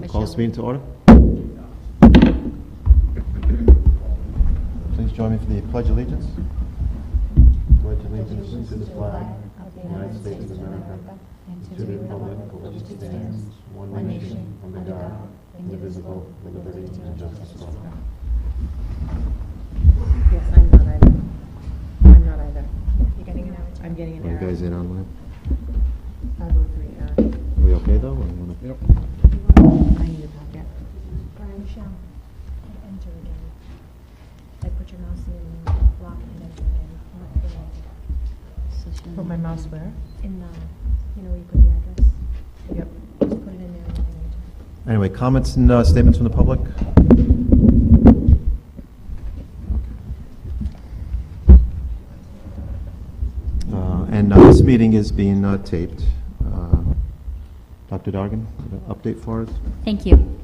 Call this meeting to order. Please join me for the Pledge of Allegiance. Pledge allegiance to the flag of the United States of America and to the republic for which it stands, one nation, under God, indivisible, with liberty and justice for all. Yes, I'm not either. I'm not either. You're getting an hour. I'm getting an Are you error. guys in online? I'll go through error. Are we okay though? Or you wanna... Yep. I need a packet. Brian, Michelle, enter again. Like put your mouse in the block and enter again. Not put it Put my mouse where? in the, where you put the address. Yep. Just put it in there and enter. Anyway, comments and statements from the public? And this meeting is being taped. Dr. Dargan, an update for us? Thank you.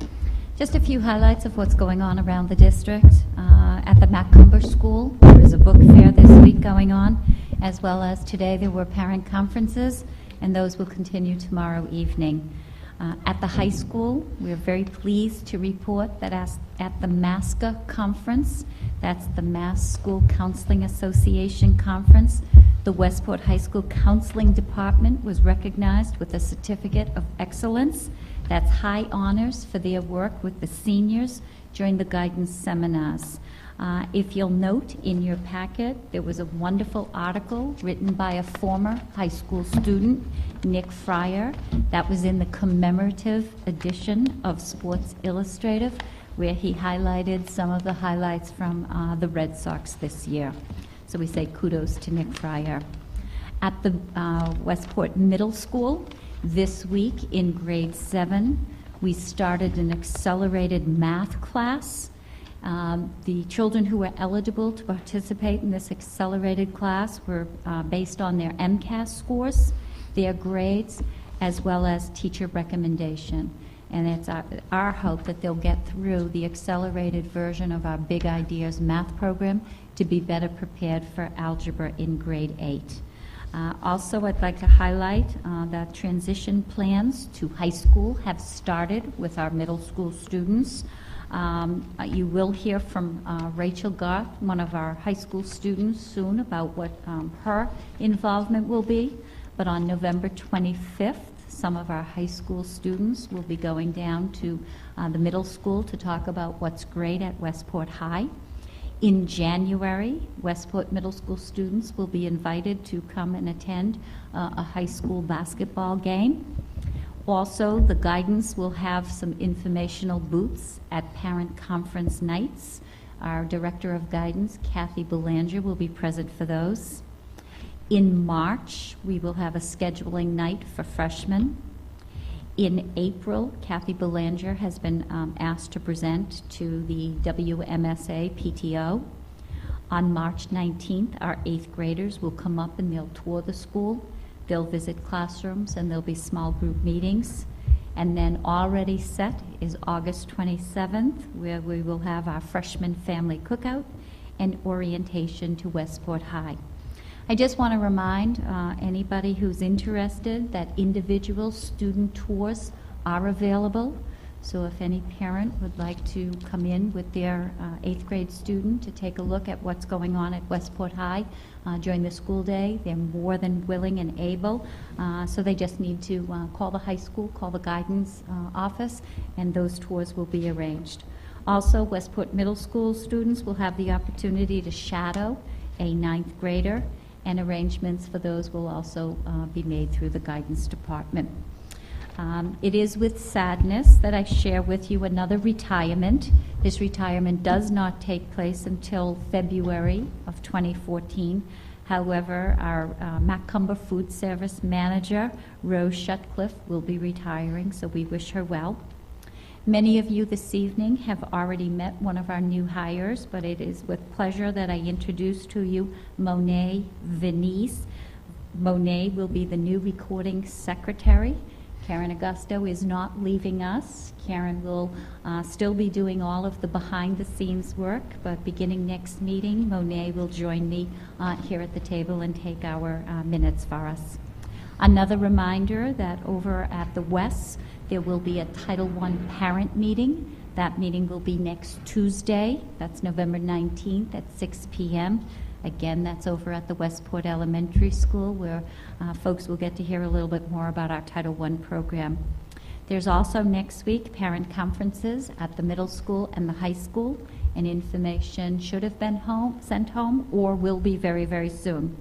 Just a few highlights of what's going on around the district. At the Macomber School, there is a book fair this week going on, as well as today there were parent conferences, and those will continue tomorrow evening. At the high school, we're very pleased to report that at the MASCA conference, that's the Mass School Counseling Association conference, the Westport High School Counseling Department was recognized with a Certificate of Excellence. That's high honors for their work with the seniors during the guidance seminars. If you'll note in your packet, there was a wonderful article written by a former high school student, Nick Fryer, that was in the commemorative edition of Sports Illustrated, where he highlighted some of the highlights from the Red Sox this year. So we say kudos to Nick Fryer. At the Westport Middle School, this week in grade 7, we started an accelerated math class. The children who were eligible to participate in this accelerated class were based on their MCAS scores, their grades, as well as teacher recommendation. And it's our hope that they'll get through the accelerated version of our Big Ideas math program to be better prepared for algebra in grade 8. Also, I'd like to highlight that transition plans to high school have started with our middle school students. You will hear from Rachel Garth, one of our high school students, soon about what her involvement will be. But on November 25th, some of our high school students will be going down to the middle school to talk about what's great at Westport High. In January, Westport Middle School students will be invited to come and attend a high school basketball game. Also, the guidance will have some informational booths at parent conference nights. Our Director of Guidance, Kathy Belanger, will be present for those. In March, we will have a scheduling night for freshmen. In April, Kathy Belanger has been asked to present to the WMSA PTO. On March 19th, our 8th graders will come up and they'll tour the school. They'll visit classrooms and there'll be small group meetings. And then already set is August 27th, where we will have our freshman family cookout and orientation to Westport High. I just want to remind anybody who's interested that individual student tours are available. So if any parent would like to come in with their 8th grade student to take a look at what's going on at Westport High during the school day, they're more than willing and able. So they just need to call the high school, call the guidance office, and those tours will be arranged. Also, Westport Middle School students will have the opportunity to shadow a 9th grader, and arrangements for those will also be made through the guidance department. It is with sadness that I share with you another retirement. This retirement does not take place until February of 2014. However, our Macomber Food Service manager, Rose Sutcliffe, will be retiring, so we wish her well. Many of you this evening have already met one of our new hires, but it is with pleasure that I introduce to you Monet Venice. Monet will be the new recording secretary. Karen Augusto is not leaving us. Karen will still be doing all of the behind-the-scenes work, but beginning next meeting, Monet will join me here at the table and take our minutes for us. Another reminder that over at the West, There will be a Title I parent meeting. That meeting will be next Tuesday. That's November 19th at 6 p.m. Again, that's over at the Westport Elementary School, where folks will get to hear a little bit more about our Title I program. There's also next week parent conferences at the middle school and the high school, and information should have been sent home or will be very, very soon.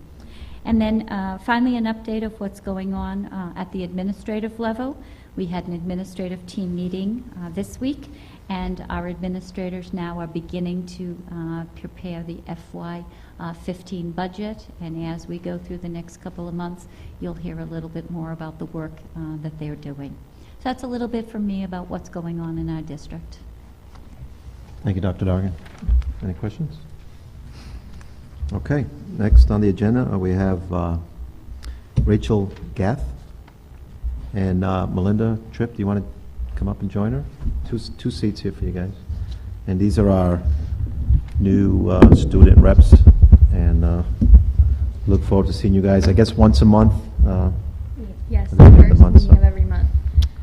And then finally, an update of what's going on at the administrative level. We had an administrative team meeting this week, and our administrators now are beginning to prepare the FY15 budget. And as we go through the next couple of months, you'll hear a little bit more about the work that they're doing. So that's a little bit from me about what's going on in our district. Thank you, Dr. Dargan. Any questions? Okay, next on the agenda we have Rachel Gath and Melinda Tripp. Do you want to come up and join her? Two seats here for you guys. And these are our new student reps, and look forward to seeing you guys, I guess, once a month. Yes, at the the end of the first month, meeting so. of every month.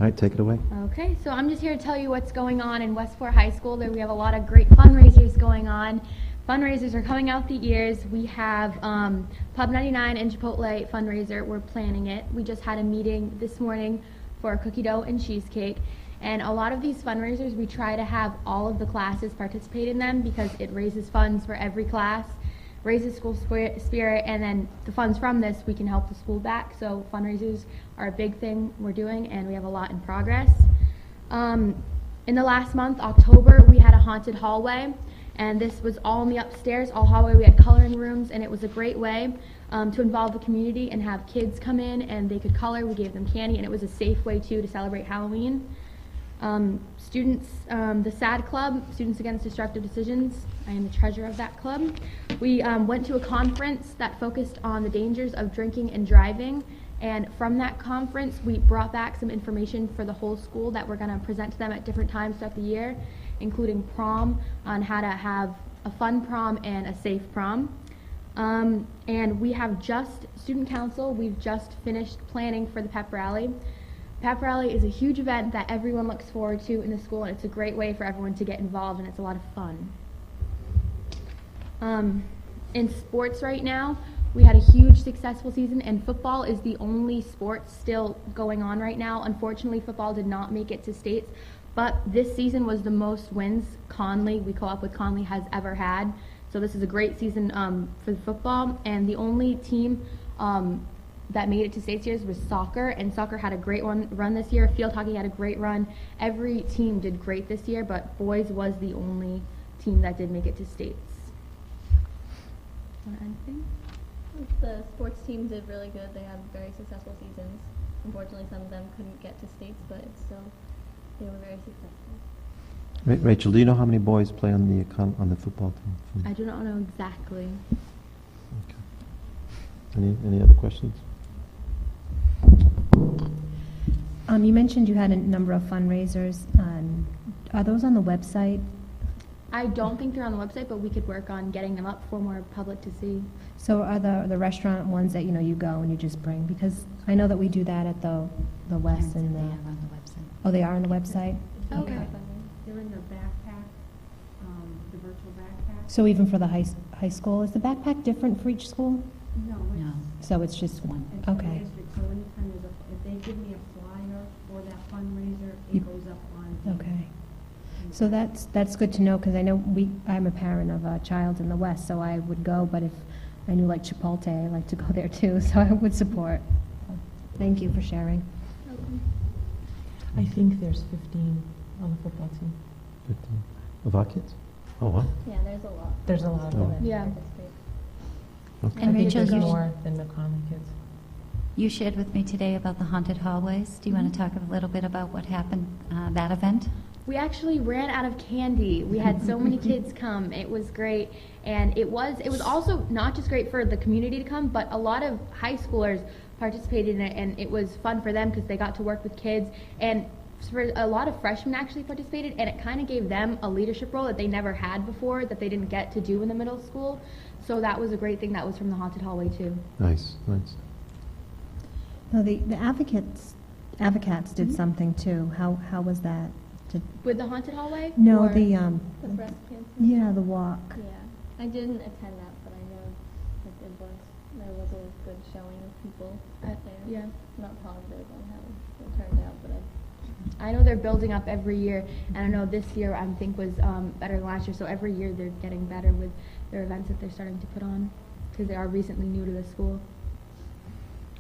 All right, take it away. Okay, so I'm just here to tell you what's going on in Westport High School. There we have a lot of great fundraisers going on. Fundraisers are coming out the ears. We have Pub 99 and Chipotle fundraiser. We're planning it. We just had a meeting this morning for cookie dough and cheesecake. And a lot of these fundraisers, we try to have all of the classes participate in them because it raises funds for every class, raises school spirit, and then the funds from this, we can help the school back. So fundraisers are a big thing we're doing, and we have a lot in progress. In the last month, October, we had a haunted hallway, and this was all in the upstairs, all hallway. We had coloring rooms, and it was a great way to involve the community and have kids come in and they could color. We gave them candy, and it was a safe way, too, to celebrate Halloween. Students, the SAD Club, Students Against Destructive Decisions, I am the treasurer of that club. We went to a conference that focused on the dangers of drinking and driving, and from that conference we brought back some information for the whole school that we're going to present to them at different times throughout the year, including prom, on how to have a fun prom and a safe prom. And we have student council, we've just finished planning for the pep rally. Pep Rally is a huge event that everyone looks forward to in the school, and it's a great way for everyone to get involved, and it's a lot of fun. In sports right now, we had a huge successful season, and football is the only sport still going on right now. Unfortunately, football did not make it to states, but this season was the most wins we co-op with Conley, has ever had. So this is a great season for the football, and the only team that made it to states years was soccer, and soccer had a great run this year. Field hockey had a great run. Every team did great this year, but boys was the only team that did make it to states. Want to add anything? The sports teams did really good. They had very successful seasons. Unfortunately, some of them couldn't get to states, but they were very successful. Rachel, do you know how many boys play on the football team? I do not know exactly. Okay. Any other questions? You mentioned you had a number of fundraisers. Are those on the website? I don't think they're on the website, but we could work on getting them up for more public to see. So are the restaurant ones that you go and you just bring? Because I know that we do that at the West and They the. are on the website. Oh, they are on the website. Okay. They're in the backpack, the virtual backpack. So even for the high school, is the backpack different for each school? No, No. So it's just One. it's for the Okay. district, so anytime if they give me a flyer for that fundraiser, You- it goes up on. Okay. So that's good to know, because I know I'm a parent of a child in the West, so I would go, but if I knew like Chipotle, I like to go there too, so I would support. Thank you for sharing. I think there's 15 on the football team. 15 of our kids? Oh, wow. Yeah, there's a lot. There's a lot of Oh. them. Yeah. Okay. And I think Rachel, there's you- more than the Conley kids. You shared with me today about the haunted hallways. Do you want to talk a little bit about what happened, that event? We actually ran out of candy. We had so many kids come. It was great. And it was also not just great for the community to come, but a lot of high schoolers participated in it, and it was fun for them because they got to work with kids. And for a lot of freshmen actually participated, and it kind of gave them a leadership role that they never had before, that they didn't get to do in the middle school. So that was a great thing that was from the haunted hallway too. Nice. No, the advocates Avocats did something too. How was that? With the haunted hallway? No, Or- The breast cancer. yeah, the walk. Yeah, I didn't attend that, but I know that there was a good showing of people there. Yeah. Not positive on how it turned out, but I know they're building up every year, and I know this year I think was better than last year. So every year they're getting better with their events that they're starting to put on, because they are recently new to the school.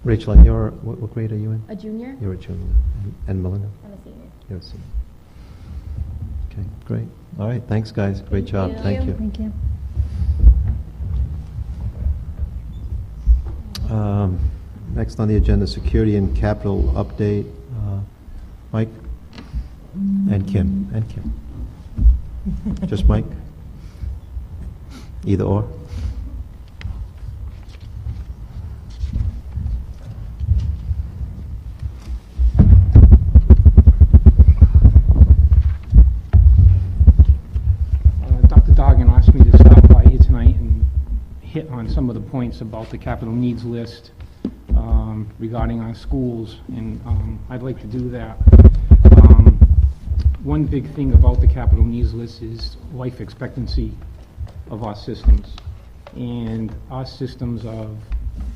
Rachel, and you're, what grade are you in? A junior? You're a junior. And Melinda? I'm a senior. You're a senior. Okay, great. All right, thanks, guys. Great job. you. Thank you. Thank you. Next on the agenda, security and capital update. Mike? And Kim. And Kim. Just Mike? Either or? Dr. Doggan asked me to stop by here tonight and hit on some of the points about the capital needs list regarding our schools, and I'd like to do that. One big thing about the capital needs list is life expectancy of our systems. And our systems have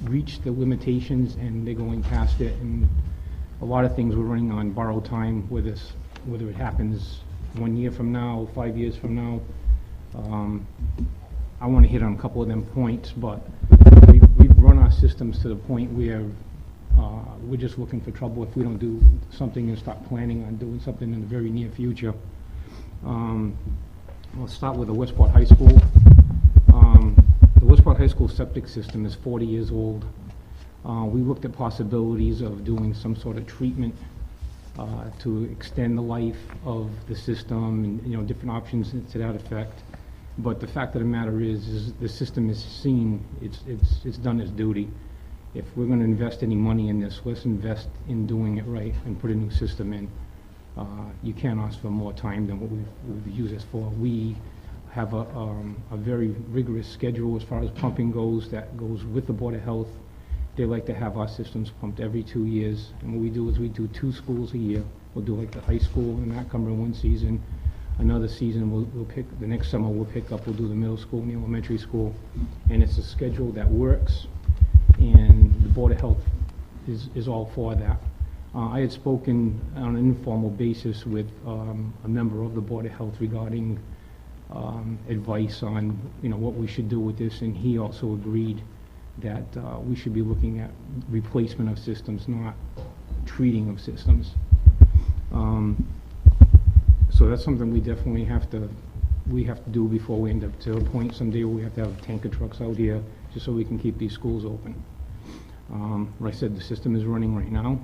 reached the limitations and they're going past it, and a lot of things we're running on borrowed time with this, whether it happens 1 year from now, 5 years from now. I want to hit on a couple of them points, but we've run our systems to the point where we're just looking for trouble if we don't do something and start planning on doing something in the very near future. I'll start with the Westport High School. The Westport High School septic system is 40 years old. We looked at possibilities of doing some sort of treatment to extend the life of the system, and different options to that effect. But the fact of the matter is the system is seen, it's done its duty. If we're going to invest any money in this, let's invest in doing it right and put a new system in. You can't ask for more time than what we've used this for. We have a very rigorous schedule as far as pumping goes that goes with the Board of Health. They like to have our systems pumped every 2 years, and what we do is we do 2 schools a year. We'll do like the high school and that cover in one season. Another season we'll pick, the next summer we'll do the middle school and the elementary school, and it's a schedule that works, and the Board of Health is all for that. I had spoken on an informal basis with a member of the Board of Health regarding advice on what we should do with this, and he also agreed that we should be looking at replacement of systems, not treating of systems. So that's something we definitely have to do before we end up to a point someday where we have to have tanker trucks out here just so we can keep these schools open. Like I said, the system is running right now.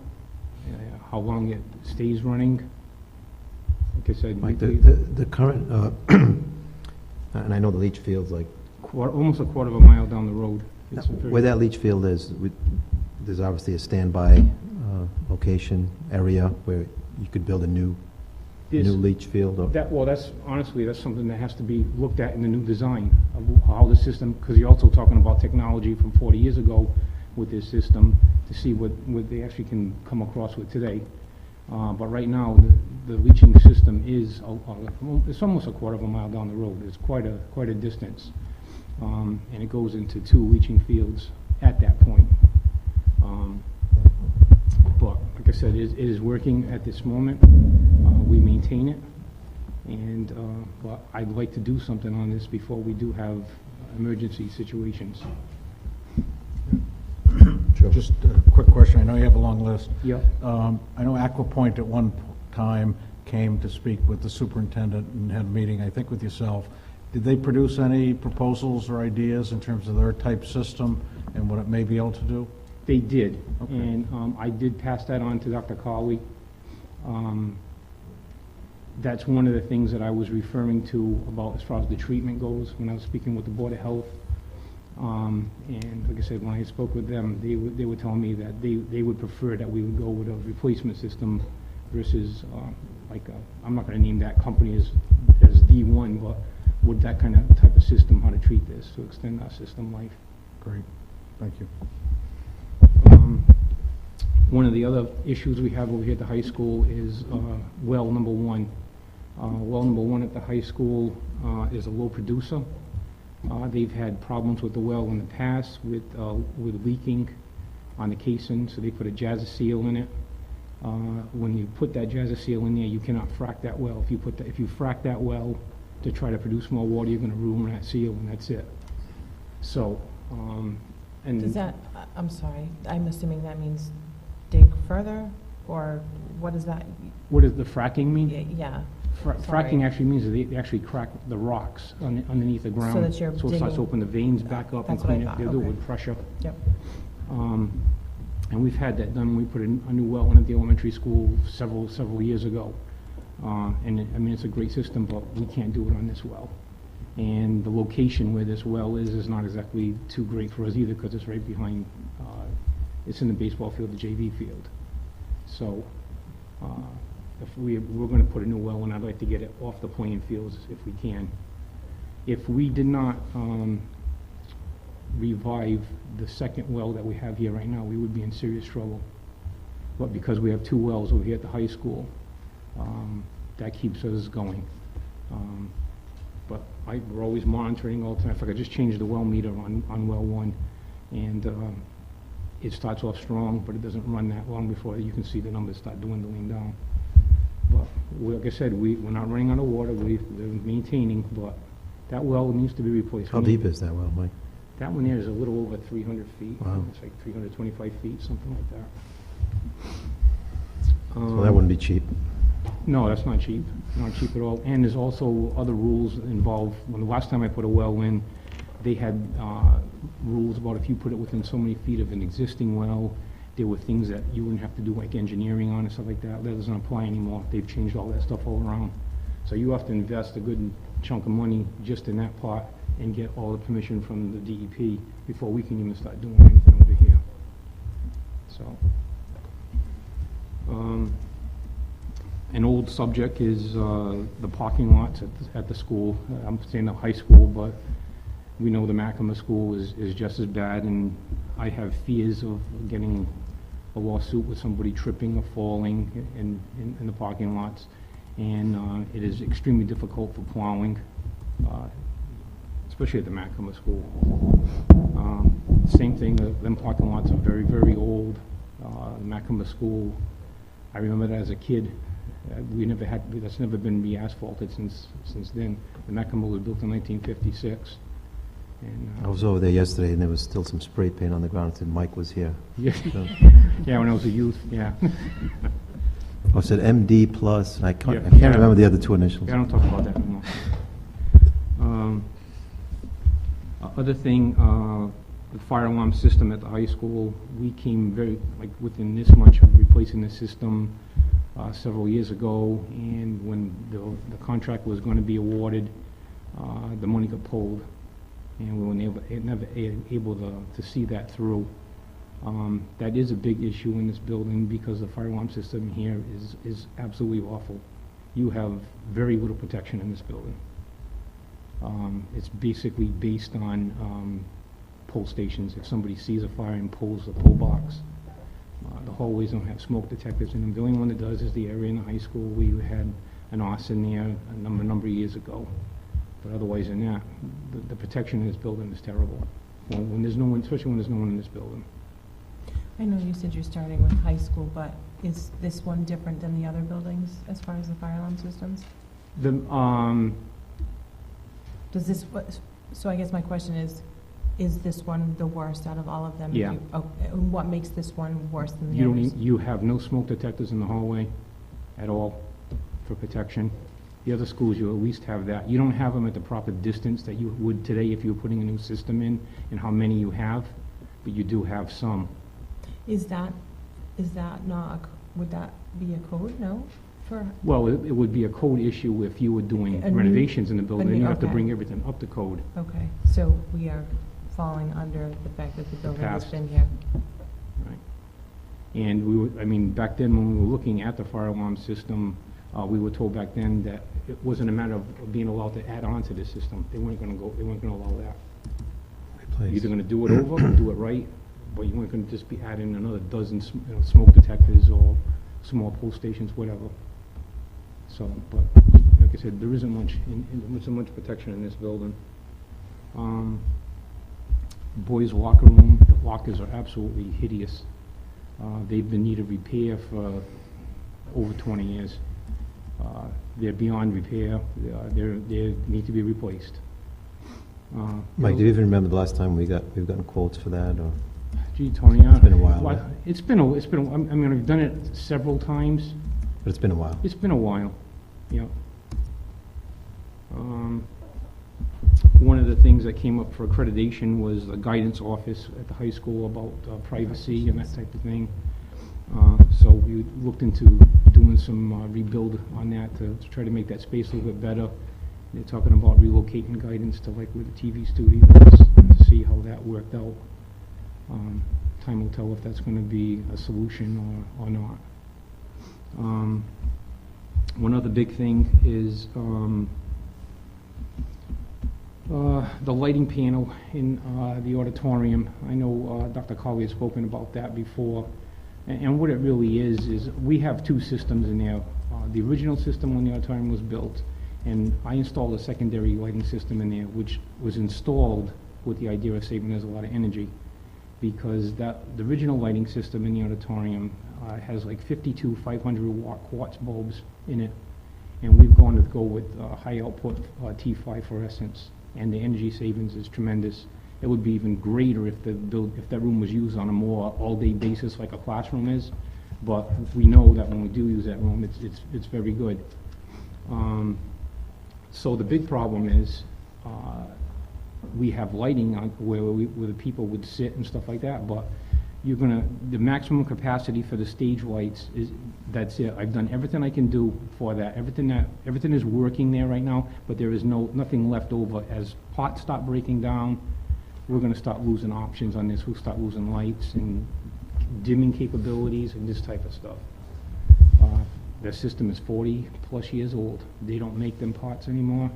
How long it stays running, like I said, Mike, the current, and I know the leach field's like... almost a quarter of a mile down the road. It's Where that leach field is, there's obviously a standby location area where you could build a new leach field? Or? That's honestly, that's something that has to be looked at in the new design of how the system, because you're also talking about technology from 40 years ago with this system to see what they actually can come across with today. But right now, the leaching system is it's almost a quarter of a mile down the road. It's quite a distance, and it goes into 2 leaching fields at that point. But like I said, it is working at this moment. We maintain it, and but I'd like to do something on this before we do have emergency situations. Sure. Just a quick question. I know you have a long list. Yep. I know Aquapoint at one time came to speak with the superintendent and had a meeting, I think, with yourself. Did they produce any proposals or ideas in terms of their type system and what it may be able to do? They did, Okay. and I did pass that on to Dr. Colley. That's one of the things that I was referring to about as far as the treatment goes when I was speaking with the Board of Health. And like I said, when I spoke with them, they were telling me that they would prefer that we would go with a replacement system versus I'm not going to name that company as D1, but with that kind of type of system, how to treat this to extend our system life. Great. Thank you. One of the other issues we have over here at the high school is well number one. Well number one at the high school is a low producer. They've had problems with the well in the past with leaking on the casing, so they put a Jazza seal in it. When you put that Jazza seal in there, you cannot frack that well. If you frack that well to try to produce more water, you're going to ruin that seal, and that's it. So, and Does that, I'm sorry, I'm assuming that means dig further, or what does that? what does the fracking mean? Yeah. Fracking actually means that they actually crack the rocks underneath the ground. So that you're So it starts to digging- open the veins back up and That's what I clean it. thought, They'll do it okay. with pressure. Yep. And we've had that done. We put a new well in at the elementary school several years ago. And I mean, it's a great system, but we can't do it on this well. And the location where this well is not exactly too great for us either, because it's right behind, it's in the baseball field, the JV field. So, if we're going to put a new well in, I'd like to get it off the playing fields if we can. If we did not revive the second well that we have here right now, we would be in serious trouble. But because we have two wells over here at the high school, that keeps us going. But we're always monitoring all the time. If I could just change the well meter on well one, and it starts off strong, but it doesn't run that long before you can see the numbers start dwindling down. But like I said, we're not running out of water. They're maintaining, but that well needs to be replaced. How deep is that well, Mike? That one there is a little over 300 feet. Wow. It's like 325 feet, something like that. So that wouldn't be cheap. No, that's not cheap. Not cheap at all. And there's also other rules involved. When the last time I put a well in, they had rules about if you put it within so many feet of an existing well, there were things that you wouldn't have to do like engineering on and stuff like that. That doesn't apply anymore. They've changed all that stuff all around. So you have to invest a good chunk of money just in that part and get all the permission from the DEP before we can even start doing anything over here. So, an old subject is the parking lots at the school. I'm saying the high school, but we know the Macomb School is just as bad, and I have fears of getting a lawsuit with somebody tripping or falling in the parking lots. And it is extremely difficult for plowing, especially at the Macomb School. Same thing, them parking lots are very, very old. The Macomb School, I remember that as a kid. That's never been re-asphalted since then. The Macomb was built in 1956. And, I was over there yesterday, and there was still some spray paint on the ground, and Mike was here. yeah, So, yeah, when I was a youth, yeah. I said MD plus, and I can't Yeah. remember the other two initials. Yeah, I don't talk about that anymore. Other thing, the fire alarm system at the high school, we came within this much of replacing the system several years ago, and when the contract was going to be awarded, the money got pulled, and we were never able to see that through. That is a big issue in this building because the fire alarm system here is absolutely awful. You have very little protection in this building. It's basically based on pull stations. If somebody sees a fire and pulls the pull box, the hallways don't have smoke detectors in them. The only one that does is the area in the high school where you had an arson there a number of years ago. But otherwise than that, the protection in this building is terrible. When there's no one, especially when there's no one in this building. I know you said you're starting with high school, but is this one different than the other buildings as far as the fire alarm systems? Does this, so I guess my question is this one the worst out of all of them? Yeah. And what makes this one worse than the others? You have no smoke detectors in the hallway at all for protection. The other schools, you at least have that. You don't have them at the proper distance that you would today if you were putting a new system in, and how many you have, but you do have some. Is that not, would that be a code, no? Well, it would be a code issue if you were doing A new- and the building, a new- then you have to okay. bring everything up to code. Okay, so we are falling under the fact that the building has past. been here. Right. And back then when we were looking at the fire alarm system, we were told back then that it wasn't a matter of being allowed to add on to the system. They weren't going to allow that. You're either going to do it over or do it right, but you weren't gonna just be adding another dozen, smoke detectors or small pull stations, whatever. So, but, like I said, there isn't much protection in this building. Boys' locker room, the lockers are absolutely hideous. They've been in need of repair for over 20 years. They're beyond repair. They need to be replaced. Mike, do you even remember the last time we've gotten quotes for that, or? Gee, Tony, It's been a while, well, right? it's been a, I mean, I've done it several times. But it's been a while. It's been a while, yeah. One of the things that came up for accreditation was the guidance office at the high school about privacy and that type of thing. So we looked into doing some rebuild on that to try to make that space a little bit better. They're talking about relocating guidance to like where the TV studio is, to see how that worked out. Time will tell if that's going to be a solution or not. One other big thing is the lighting panel in the auditorium. I know Dr. Colley has spoken about that before. And what it really is we have two systems in there. The original system when the auditorium was built, and I installed a secondary lighting system in there, which was installed with the idea of saving us a lot of energy, because the original lighting system in the auditorium has like 52 500-watt quartz bulbs in it, and we've gone to go with high output T5 fluorescents, and the energy savings is tremendous. It would be even greater if that room was used on a more all-day basis like a classroom is, but we know that when we do use that room, it's very good. So the big problem is we have lighting on where the people would sit and stuff like that, but the maximum capacity for the stage lights that's it. I've done everything I can do for that. Everything is working there right now, but there is nothing left over. As pots start breaking down, we're going to start losing options on this. We'll start losing lights and dimming capabilities and this type of stuff. The system is 40 plus years old. They don't make them pots anymore.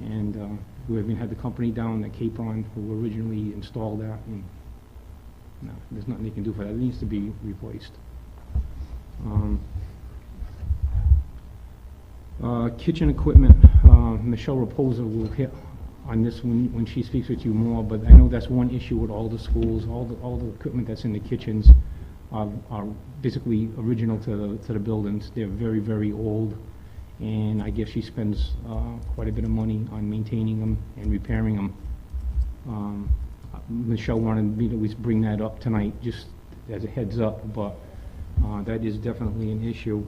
And we even had the company down at Capron who originally installed that, and no, there's nothing they can do for that. It needs to be replaced. Kitchen equipment, Michelle Raposa will hit on this when she speaks with you more, but I know that's one issue with all the schools. All the equipment that's in the kitchens are basically original to the buildings. They're very, very old, and I guess she spends quite a bit of money on maintaining them and repairing them. Michelle wanted me to at least bring that up tonight, just as a heads up, but that is definitely an issue.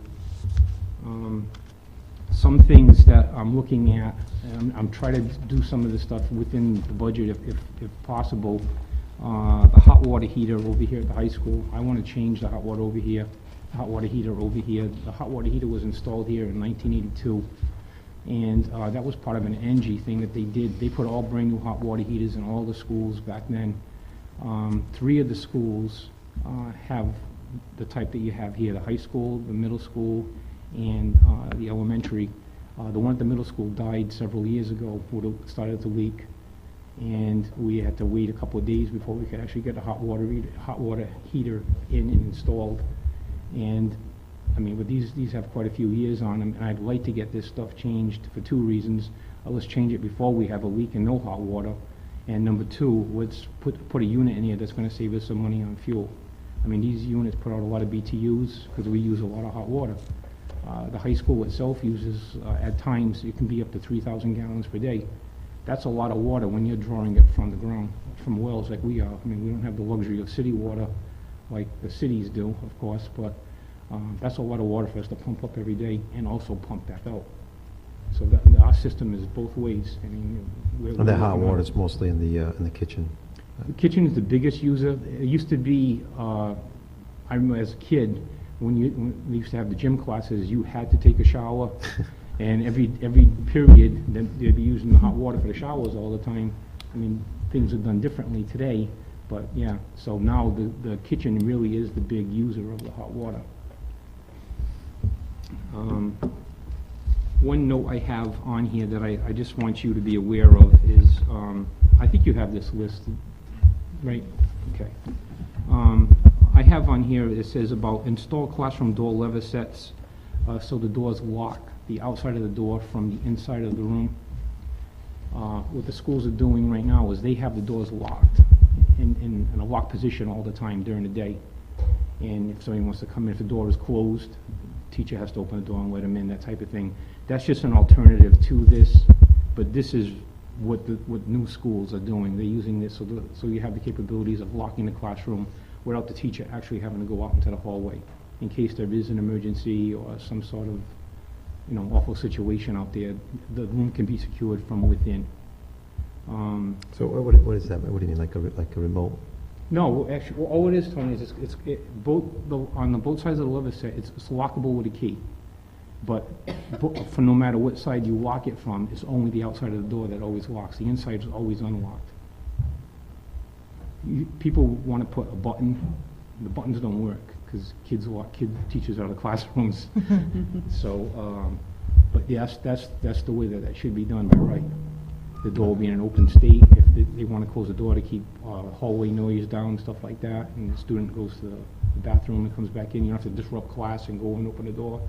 Some things that I'm looking at, I'm trying to do some of this stuff within the budget if possible. The hot water heater over here at the high school, I want to change the hot water over here. The hot water heater over here. The hot water heater was installed here in 1982, and that was part of an ENGIE thing that they did. They put all brand new hot water heaters in all the schools back then. 3 of the schools have the type that you have here: the high school, the middle school, and the elementary. The one at the middle school died several years ago when it started to leak, and we had to wait a couple of days before we could actually get a hot water heater in and installed. And I mean, but these have quite a few years on them, and I'd like to get this stuff changed for 2 reasons. Let's change it before we have a leak and no hot water, and number 2, let's put a unit in here that's going to save us some money on fuel. I mean, these units put out a lot of BTUs because we use a lot of hot water. The high school itself uses, at times, it can be up to 3,000 gallons per day. That's a lot of water when you're drawing it from the ground, from wells like we are. I mean, we don't have the luxury of city water like the cities do, of course, but that's a lot of water for us to pump up every day and also pump back out. So our system is both ways. I mean, And the hot water is mostly in the kitchen. The kitchen is the biggest user. It used to be, I remember as a kid, when we used to have the gym classes, you had to take a shower, and every period they'd be using the hot water for the showers all the time. I mean, things are done differently today, but yeah. So now the kitchen really is the big user of the hot water. One note I have on here that I just want you to be aware of is, I think you have this list, right? Okay. I have on here, it says about install classroom door lever sets, so the doors lock the outside of the door from the inside of the room. What the schools are doing right now is they have the doors locked in a locked position all the time during the day. And if somebody wants to come in, if the door is closed, the teacher has to open the door and let them in, that type of thing. That's just an alternative to this, but this is what new schools are doing. They're using this so you have the capabilities of locking the classroom without the teacher actually having to go out into the hallway in case there is an emergency or some sort of, awful situation out there. The room can be secured from within. So what is that? What do you mean, like a remote? No, actually, all it is, Tony, is on both sides of the lever set, it's lockable with a key. But for no matter what side you lock it from, it's only the outside of the door that always locks. The inside is always unlocked. People want to put a button. The buttons don't work because kids lock teachers out of classrooms. So, but yes, that's the way that should be done by right. The door will be in an open state. If they want to close the door to keep hallway noise down, stuff like that, and the student goes to the bathroom and comes back in, you don't have to disrupt class and go and open the door.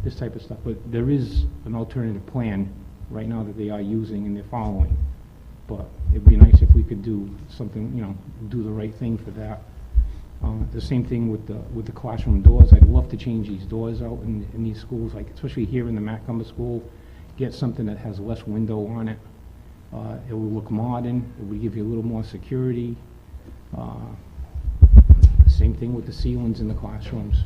This type of stuff. But there is an alternative plan right now that they are using and they're following. But it'd be nice if we could do something, do the right thing for that. The same thing with the classroom doors. I'd love to change these doors out in these schools, like especially here in the Macomb School, get something that has less window on it. It will look modern. It will give you a little more security. Same thing with the ceilings in the classrooms.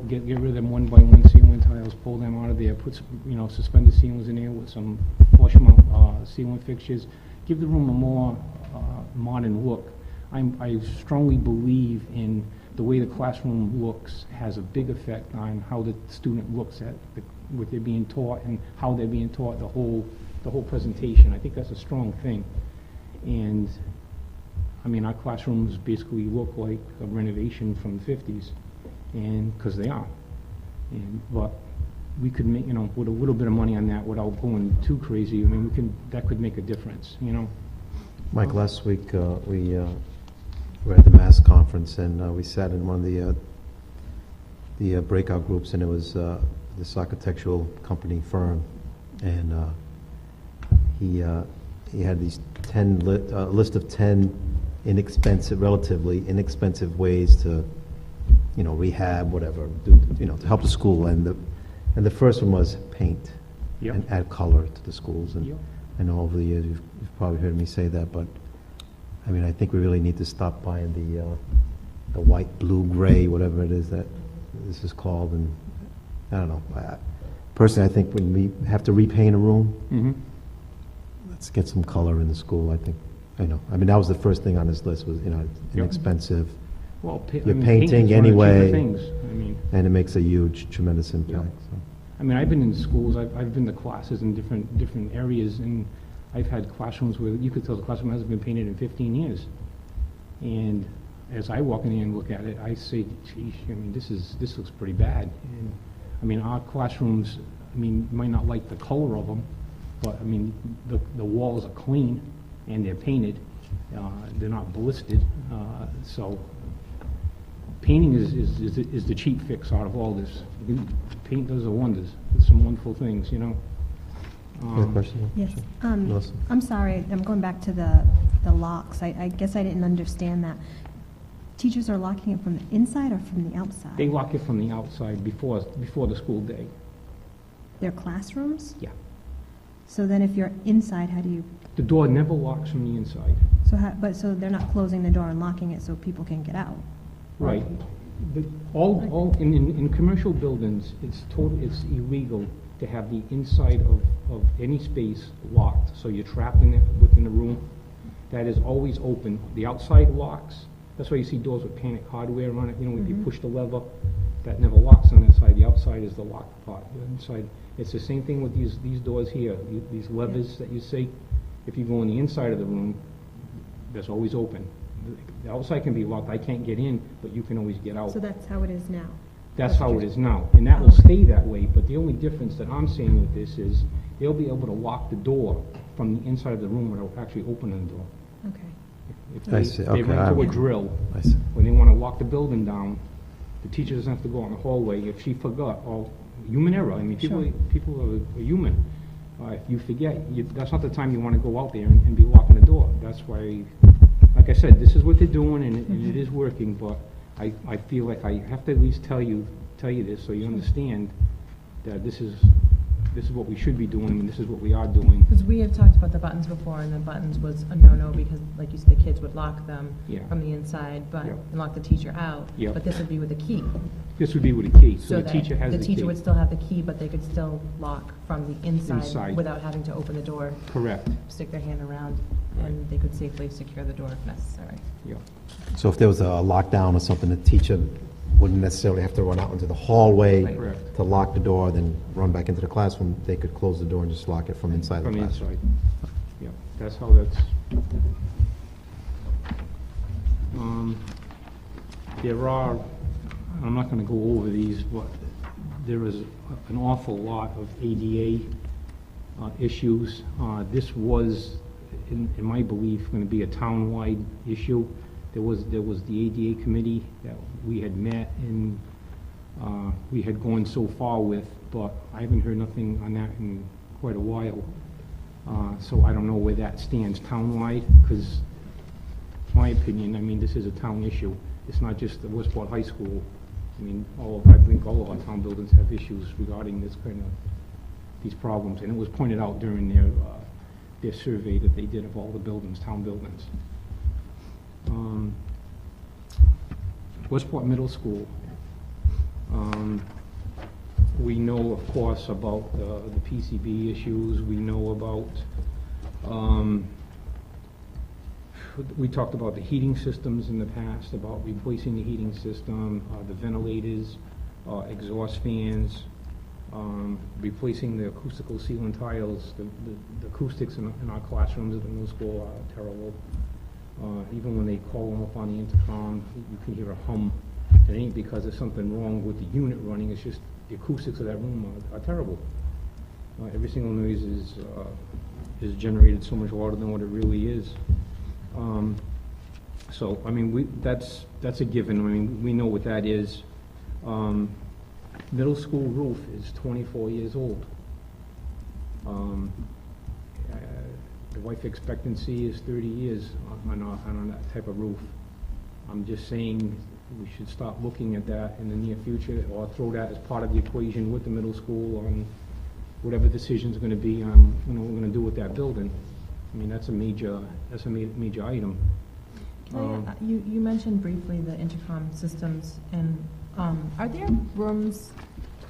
Get rid of them one-by-one ceiling tiles, pull them out of there, put some, suspended ceilings in there with some flush mount ceiling fixtures. Give the room a more modern look. I strongly believe in the way the classroom looks has a big effect on how the student looks at what they're being taught and how they're being taught the whole presentation. I think that's a strong thing. And I mean, our classrooms basically look like a renovation from the 50s. And because they are, but we could make, with a little bit of money on that without going too crazy. I mean, that could make a difference, Mike, last week we were at the Mass conference and we sat in one of the breakout groups, and it was this architectural company firm, and he had these list of 10 relatively inexpensive ways to rehab, whatever, to help the school. And the first one was paint. Yep. And add color to the schools. And yep. I know over the years you've probably heard me say that, but I mean, I think we really need to stop buying the white, blue, gray, whatever it is that this is called. And I don't know. Personally, I think when we have to repaint a room, let's get some color in the school. I mean, that was the first thing on this list was, inexpensive. Well, You're painting anyway, things. and it makes a huge, tremendous impact. Yeah. So. I mean, I've been in schools. I've been to classes in different areas, and I've had classrooms where you could tell the classroom hasn't been painted in 15 years. And as I walk in there and look at it, I say, geez, I mean, this looks pretty bad. And I mean, our classrooms, I mean, you might not like the color of them, but I mean, the walls are clean and they're painted. They're not ballisted, so. Painting is the cheap fix out of all this. Paint does the wonders. It's some wonderful things, Good question? Yes. Melissa? I'm sorry, I'm going back to the locks. I guess I didn't understand that. Teachers are locking it from the inside or from the outside? They lock it from the outside before the school day. Their classrooms? Yeah. So then if you're inside, how do you... The door never locks from the inside. So they're not closing the door and locking it so people can get out? Right. All in commercial buildings, it's illegal to have the inside of any space locked, so you're trapped within the room. That is always open. The outside locks. That's why you see doors with panic hardware on it. If you push the lever, that never locks on the inside. The outside is the locked part. The inside. It's the same thing with these doors here. These levers that you see. If you go on the inside of the room, that's always open. The outside can be locked. I can't get in, but you can always get out. So that's how it is now? That's how it is now, and that will stay that way. But the only difference that I'm seeing with this is they'll be able to lock the door from the inside of the room without actually opening the door. Okay. If I they, see. they Okay, run to a I'm- drill, I see. when they want to lock the building down, the teacher doesn't have to go out in the hallway. If she forgot, or human error, I mean, people are human. If you forget, that's not the time you want to go out there and be locking the door. That's why, like I said, this is what they're doing, and it is working, but I feel like I have to at least tell you this so you understand that this is what we should be doing, and this is what we are doing. Because we had talked about the buttons before, and the buttons was a no-no because, like you said, the kids would lock them Yeah. from the inside, but Yep. and lock the teacher out. Yep. But this would be with a key. This would be with a key, so the that teacher has the key. The teacher would still have the key, but they could still lock from the inside Inside. without having to open the door, Correct, stick their hand around, and they could safely secure the door if necessary. yeah. So if there was a lockdown or something, the teacher wouldn't necessarily have to run out into the hallway Correct. to lock the door, then run back into the classroom. They could close the door and just lock it from inside the From the classroom. inside. Yeah, that's how that's. There are, I'm not going to go over these, but there is an awful lot of ADA issues. This was, in my belief, going to be a town-wide issue. There was the ADA committee that we had met and we had gone so far with, but I haven't heard nothing on that in quite a while. So I don't know where that stands town-wide, because, in my opinion, I mean, this is a town issue. It's not just the Westport High School. I mean, I think all of our town buildings have issues regarding this kind of, these problems. And it was pointed out during their survey that they did of all the buildings, town buildings. Westport Middle School. We know, of course, about the PCB issues. We know about, we talked about the heating systems in the past, about replacing the heating system, the ventilators, exhaust fans, replacing the acoustical ceiling tiles. The acoustics in our classrooms at the middle school are terrible. Even when they call them up on the intercom, you can hear a hum. It ain't because there's something wrong with the unit running, it's just the acoustics of that room are terrible. Every single noise is generated so much louder than what it really is. So, I mean, that's a given. I mean, we know what that is. Middle school roof is 24 years old. The life expectancy is 30 years on that type of roof. I'm just saying we should start looking at that in the near future, or throw that as part of the equation with the middle school on whatever decision's going to be on, what we're going to do with that building. I mean, that's a major item. You mentioned briefly the intercom systems, and are there rooms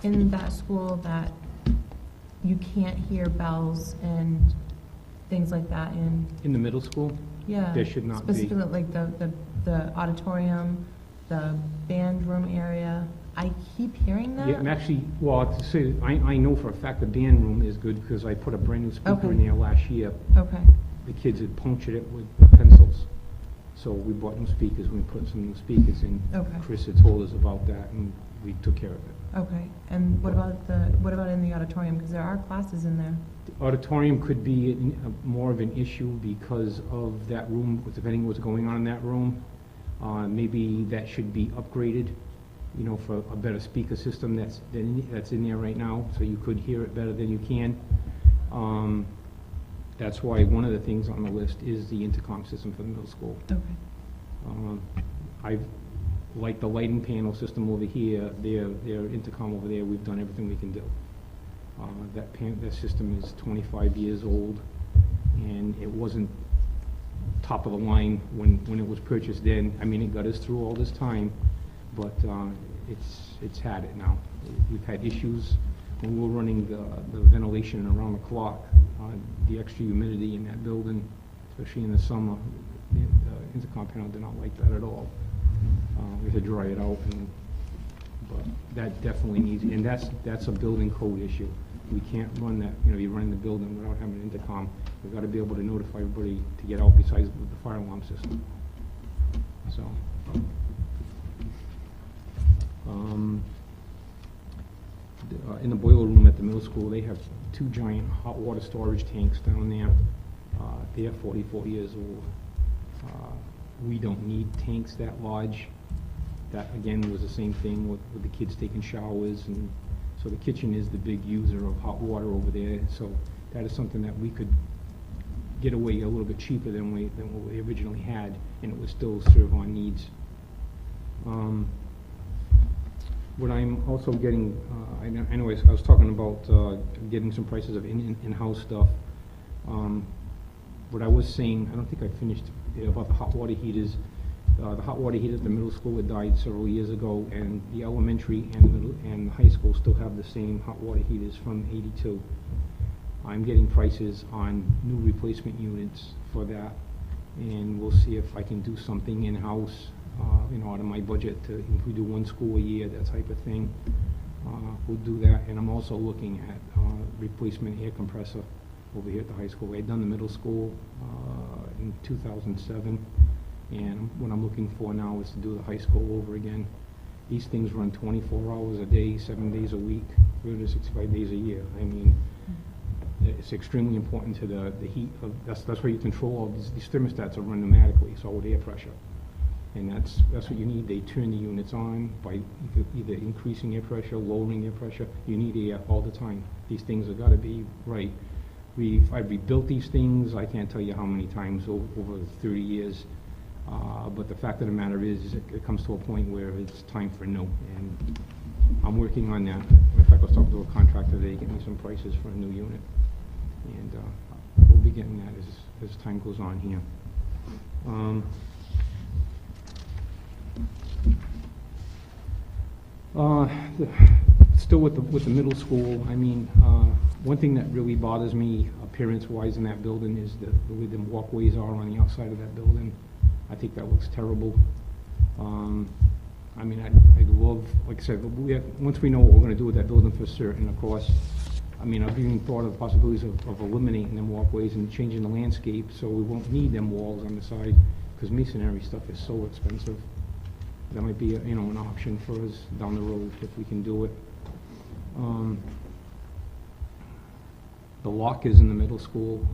in that school that you can't hear bells and things like that in the middle school? Yeah. There should not be. Specifically, like the auditorium, the band room area. I keep hearing that. Yeah, and actually, well, to say, I know for a fact the band room is good because I put a brand new speaker in there last year. Okay. The kids had punctured it with pencils. So we bought new speakers, we put some new speakers in. Okay. Chris had told us about that, and we took care of it. Okay. And what about in the auditorium? Because there are classes in there. The auditorium could be more of an issue because of that room, depending on what's going on in that room. Maybe that should be upgraded, for a better speaker system that's in there right now, so you could hear it better than you can. That's why one of the things on the list is the intercom system for the middle school. Okay. I like the lighting panel system over here, their intercom over there, we've done everything we can do. That system is 25 years old, and it wasn't top of the line when it was purchased then. I mean, it got us through all this time, but it's had it now. We've had issues when we were running the ventilation around the clock. The extra humidity in that building, especially in the summer, the intercom panel did not like that at all. We had to dry it out, but that definitely needs, and that's a building code issue. We can't run that, be running the building without having an intercom. We've got to be able to notify everybody to get out besides with the fire alarm system. So, in the boiler room at the middle school, they have 2 giant hot water storage tanks down there. They're 44 years old. we don't need tanks that large. That, again, was the same thing with the kids taking showers, and so the kitchen is the big user of hot water over there, so that is something that we could get away a little bit cheaper than what we originally had, and it would still serve our needs. What I'm also getting, I know I was talking about getting some prices of in-house stuff. What I was saying, I don't think I finished about the hot water heaters. The hot water heater at the middle school had died several years ago, and the elementary and the middle and the high school still have the same hot water heaters from '82. I'm getting prices on new replacement units for that, and we'll see if I can do something in-house, out of my budget to, if we do one school a year, that type of thing. We'll do that, and I'm also looking at replacement air compressor over here at the high school. I had done the middle school in 2007, and what I'm looking for now is to do the high school over again. These things run 24 hours a day, 7 days a week, 365 days a year. I mean, it's extremely important to the heat. That's where you control all these thermostats are run pneumatically, so with air pressure. And that's what you need. They turn the units on by either increasing air pressure, lowering air pressure. You need air all the time. These things have got to be right. I've rebuilt these things. I can't tell you how many times over 30 years. But the fact of the matter is, it comes to a point where it's time for new. And I'm working on that. In fact, I was talking to a contractor today, getting me some prices for a new unit. And we'll be getting that as time goes on here. Still with the middle school, I mean, one thing that really bothers me appearance-wise in that building is the way the walkways are on the outside of that building. I think that looks terrible. I mean, I'd love, like I said, once we know what we're going to do with that building for certain, of course, I mean, I've even thought of the possibilities of eliminating them walkways and changing the landscape so we won't need them walls on the side, because masonry stuff is so expensive. That might be, an option for us down the road if we can do it. The lockers in the middle school,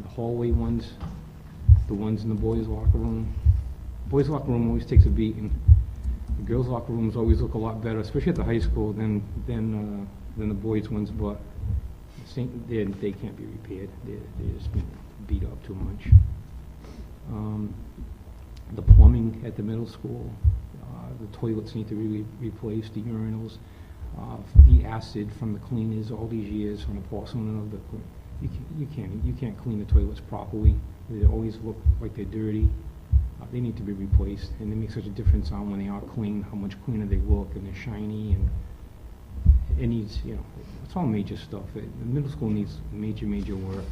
the hallway ones, the ones in the boys' locker room. Boys' locker room always takes a beating. The girls' locker rooms always look a lot better, especially at the high school, than the boys' ones. But they can't be repaired. They're just been beat up too much. The plumbing at the middle school, the toilets need to be replaced. The urinals, the acid from the cleaners all these years from the porcelain of you can't clean the toilets properly. They always look like they're dirty. They need to be replaced, and they make such a difference on when they are clean, how much cleaner they look, and they're shiny, and it needs, it's all major stuff. The middle school needs major work.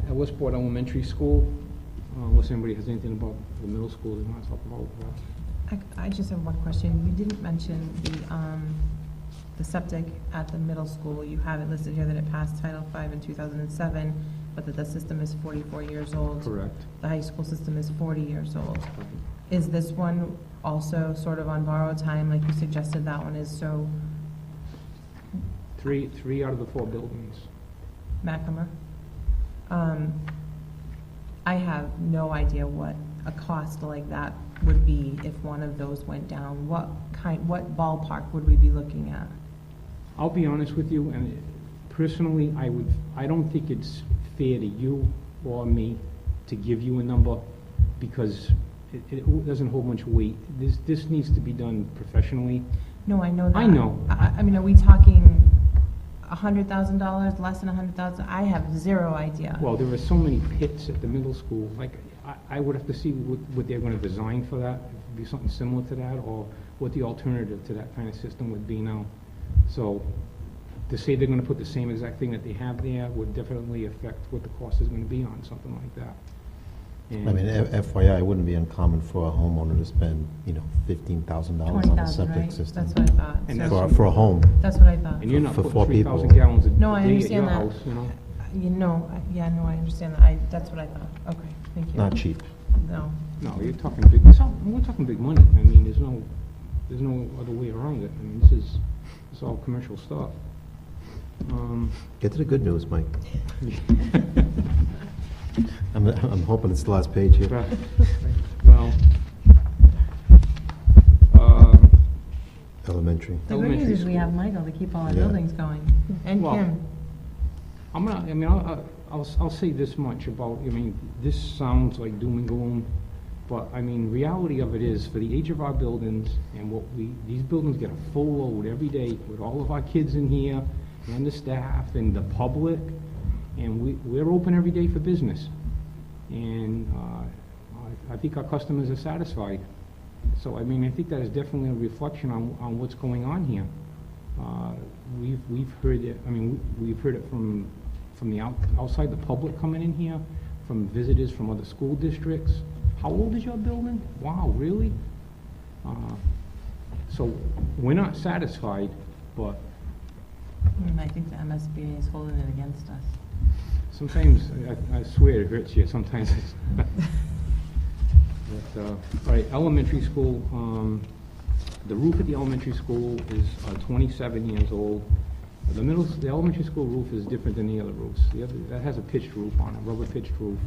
At Westport Elementary School, unless anybody has anything about the middle school they want to talk about. I just have one question. You didn't mention the septic at the middle school. You have it listed here that it passed Title V in 2007, but that the system is 44 years old. Correct. The high school system is 40 years old. Is this one also sort of on borrowed time, like you suggested? That one is so... Three out of the 4 buildings. Macomber? I have no idea what a cost like that would be if one of those went down. What ballpark would we be looking at? I'll be honest with you, and personally, I don't think it's fair to you or me to give you a number, because it doesn't hold much weight. This needs to be done professionally. No, I know that. I know. I mean, are we talking $100,000, less than $100,000? I have zero idea. Well, there are so many pits at the middle school. Like, I would have to see what they're going to design for that. If it would be something similar to that, or what the alternative to that kind of system would be now. So, to say they're going to put the same exact thing that they have there would definitely affect what the cost is going to be on something like that. And I mean, FYI, it wouldn't be uncommon for a homeowner to spend, $15,000 on a $20,000, septic right? system. That's what I thought. And So- For a home. That's what I thought. And you're not For putting 4 3,000 people. gallons a No, I day at understand your that. house, I understand that. That's what I thought. Okay, thank you. Not cheap. No. No, you're talking big. We're talking big money. I mean, there's no other way around it. I mean, it's all commercial stuff. Get to the good news, Mike. I'm hoping it's the last page here. Well, Elementary. The good news is we have Michael to keep all our buildings going, and Well, Kim. I'll say this much about, this sounds like doom and gloom, but, reality of it is, for the age of our buildings, and these buildings get a full load every day with all of our kids in here, and the staff, and the public, and we're open every day for business. And I think our customers are satisfied. So, I think that is definitely a reflection on what's going on here. We've heard it, we've heard it from the outside, the public coming in here, from visitors from other school districts. How old is your building? Wow, really? So, we're not satisfied, but I think the MSBA is holding it against us. sometimes, I swear it hurts you, sometimes it's... But, all right, elementary school, the roof at the elementary school is 27 years old. The elementary school roof is different than the other roofs. That has a pitched roof on it, rubber pitched roof.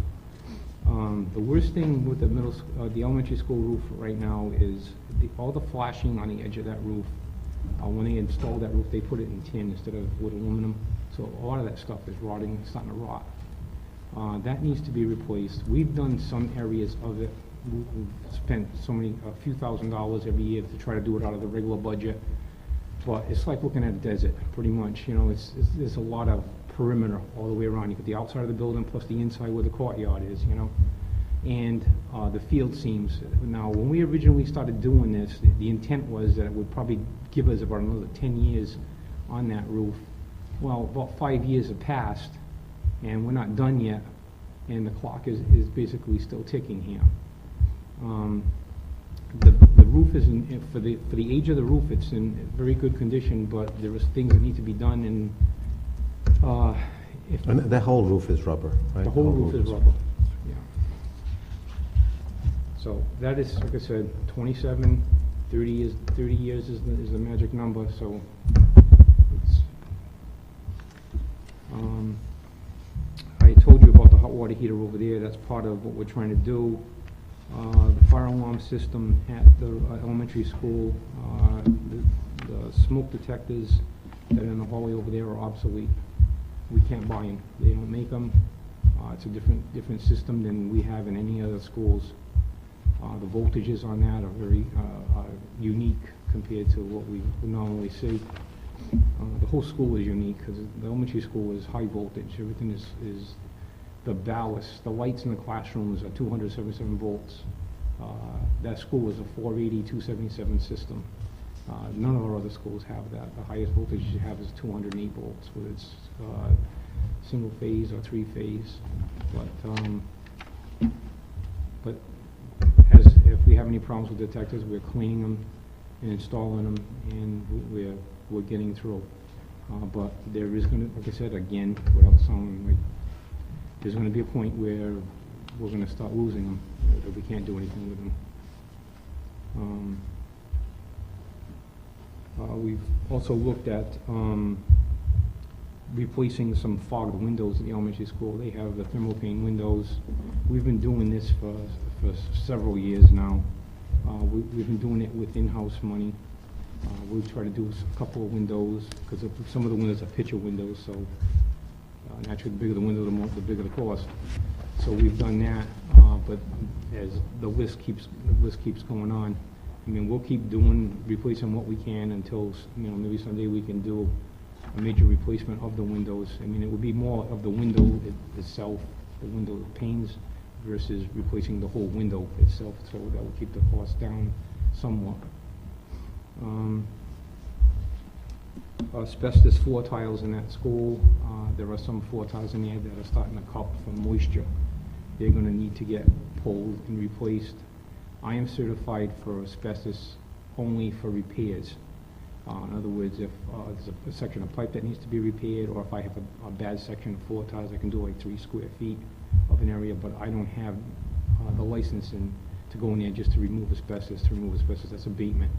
The worst thing with the elementary school roof right now is all the flashing on the edge of that roof. When they installed that roof, they put it in tin instead of wood aluminum. So a lot of that stuff is rotting, it's starting to rot. That needs to be replaced. We've done some areas of it. We've spent a few $1,000s every year to try to do it out of the regular budget. But it's like looking at a desert, pretty much. There's a lot of perimeter all the way around. You got the outside of the building plus the inside where the courtyard is, and the field seams. Now, when we originally started doing this, the intent was that it would probably give us about another 10 years on that roof. Well, about 5 years have passed, and we're not done yet, and the clock is basically still ticking here. The roof is for the age of the roof, it's in very good condition, but there is things that need to be done, and And the whole roof is rubber, right? the whole roof is rubber. Yeah. So that is, like I said, 27, 30 years is the magic number. So it's. I told you about the hot water heater over there. That's part of what we're trying to do. The fire alarm system at the elementary school, the smoke detectors that are in the hallway over there are obsolete. We can't buy them. They don't make them. It's a different system than we have in any other schools. The voltages on that are very unique compared to what we normally see. The whole school is unique because the elementary school is high voltage. Everything is the ballast. The lights in the classrooms are 277 volts. That school is a 480, 277 system. None of our other schools have that. The highest voltage you have is 208 volts, whether it's single phase or three phase. But if we have any problems with detectors, we're cleaning them and installing them, and we're getting through. But there is going to, like I said again, without sounding like, there's going to be a point where we're going to start losing them, that we can't do anything with them. We've also looked at replacing some fogged windows at the elementary school. They have the thermopane windows. We've been doing this for several years now. We've been doing it with in-house money. We try to do a couple of windows, because some of the windows are picture windows, so naturally the bigger the window, the bigger the cost. So we've done that, but as the list keeps going on, we'll keep replacing what we can until, maybe someday we can do a major replacement of the windows. It would be more of the window itself, the window panes, versus replacing the whole window itself, so that will keep the cost down somewhat. Asbestos floor tiles in that school, there are some floor tiles in there that are starting to cup from moisture. They're going to need to get pulled and replaced. I am certified for asbestos only for repairs. In other words, if there's a section of pipe that needs to be repaired, or if I have a bad section of floor tiles, I can do like 3 square feet of an area, but I don't have the licensing to go in there just to remove asbestos. That's abatement,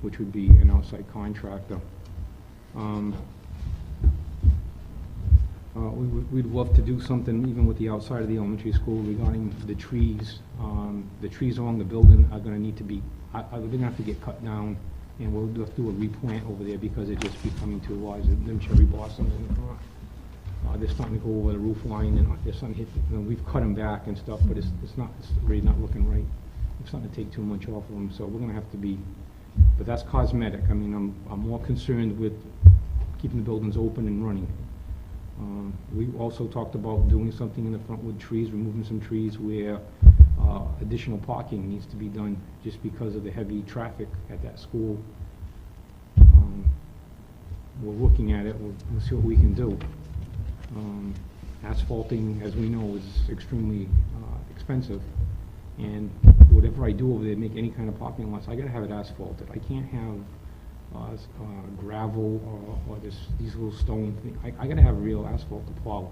which would be an outside contractor. We'd love to do something even with the outside of the elementary school regarding the trees. The trees along the building are gonna need to be, they're gonna have to get cut down, and we'll have to do a replant over there because they're just becoming too large. Them cherry blossoms in the front. They're starting to go over the roof line, and they're starting to hit, we've cut them back and stuff, but it's really not looking right. It's starting to take too much off of them, so we're gonna have to be, but that's cosmetic. I mean, I'm more concerned with keeping the buildings open and running. We also talked about doing something in the front with trees, removing some trees where additional parking needs to be done just because of the heavy traffic at that school. We're looking at it. We'll see what we can do. Asphalting, as we know, is extremely expensive, and whatever I do over there, make any kind of parking lots, I gotta have it asphalted. I can't have gravel or these little stone things. I gotta have real asphalt to plow.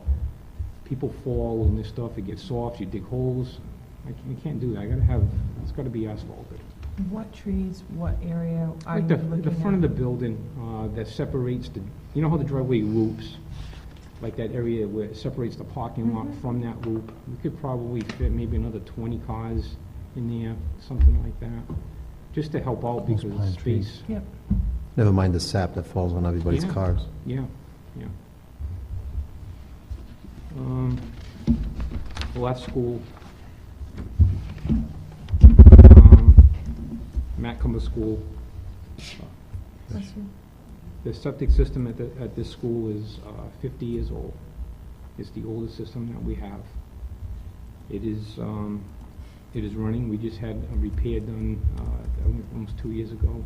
People fall and this stuff, it gets soft, you dig holes. You can't do that. It's gotta be asphalted. What trees, what area are Like you the looking at? front of the building that separates you know how the driveway loops? Like that area where it separates the parking lot from that loop. We could probably fit maybe another 20 cars in there, something like that, just to help out because of pine trees. space. Yep. Never mind the sap that falls on everybody's Yeah. cars. Yeah, yeah. Left school. Matt Cumber School. Bless you. The septic system at this school is 50 years old. It's the oldest system that we have. It is running. We just had a repair done almost 2 years ago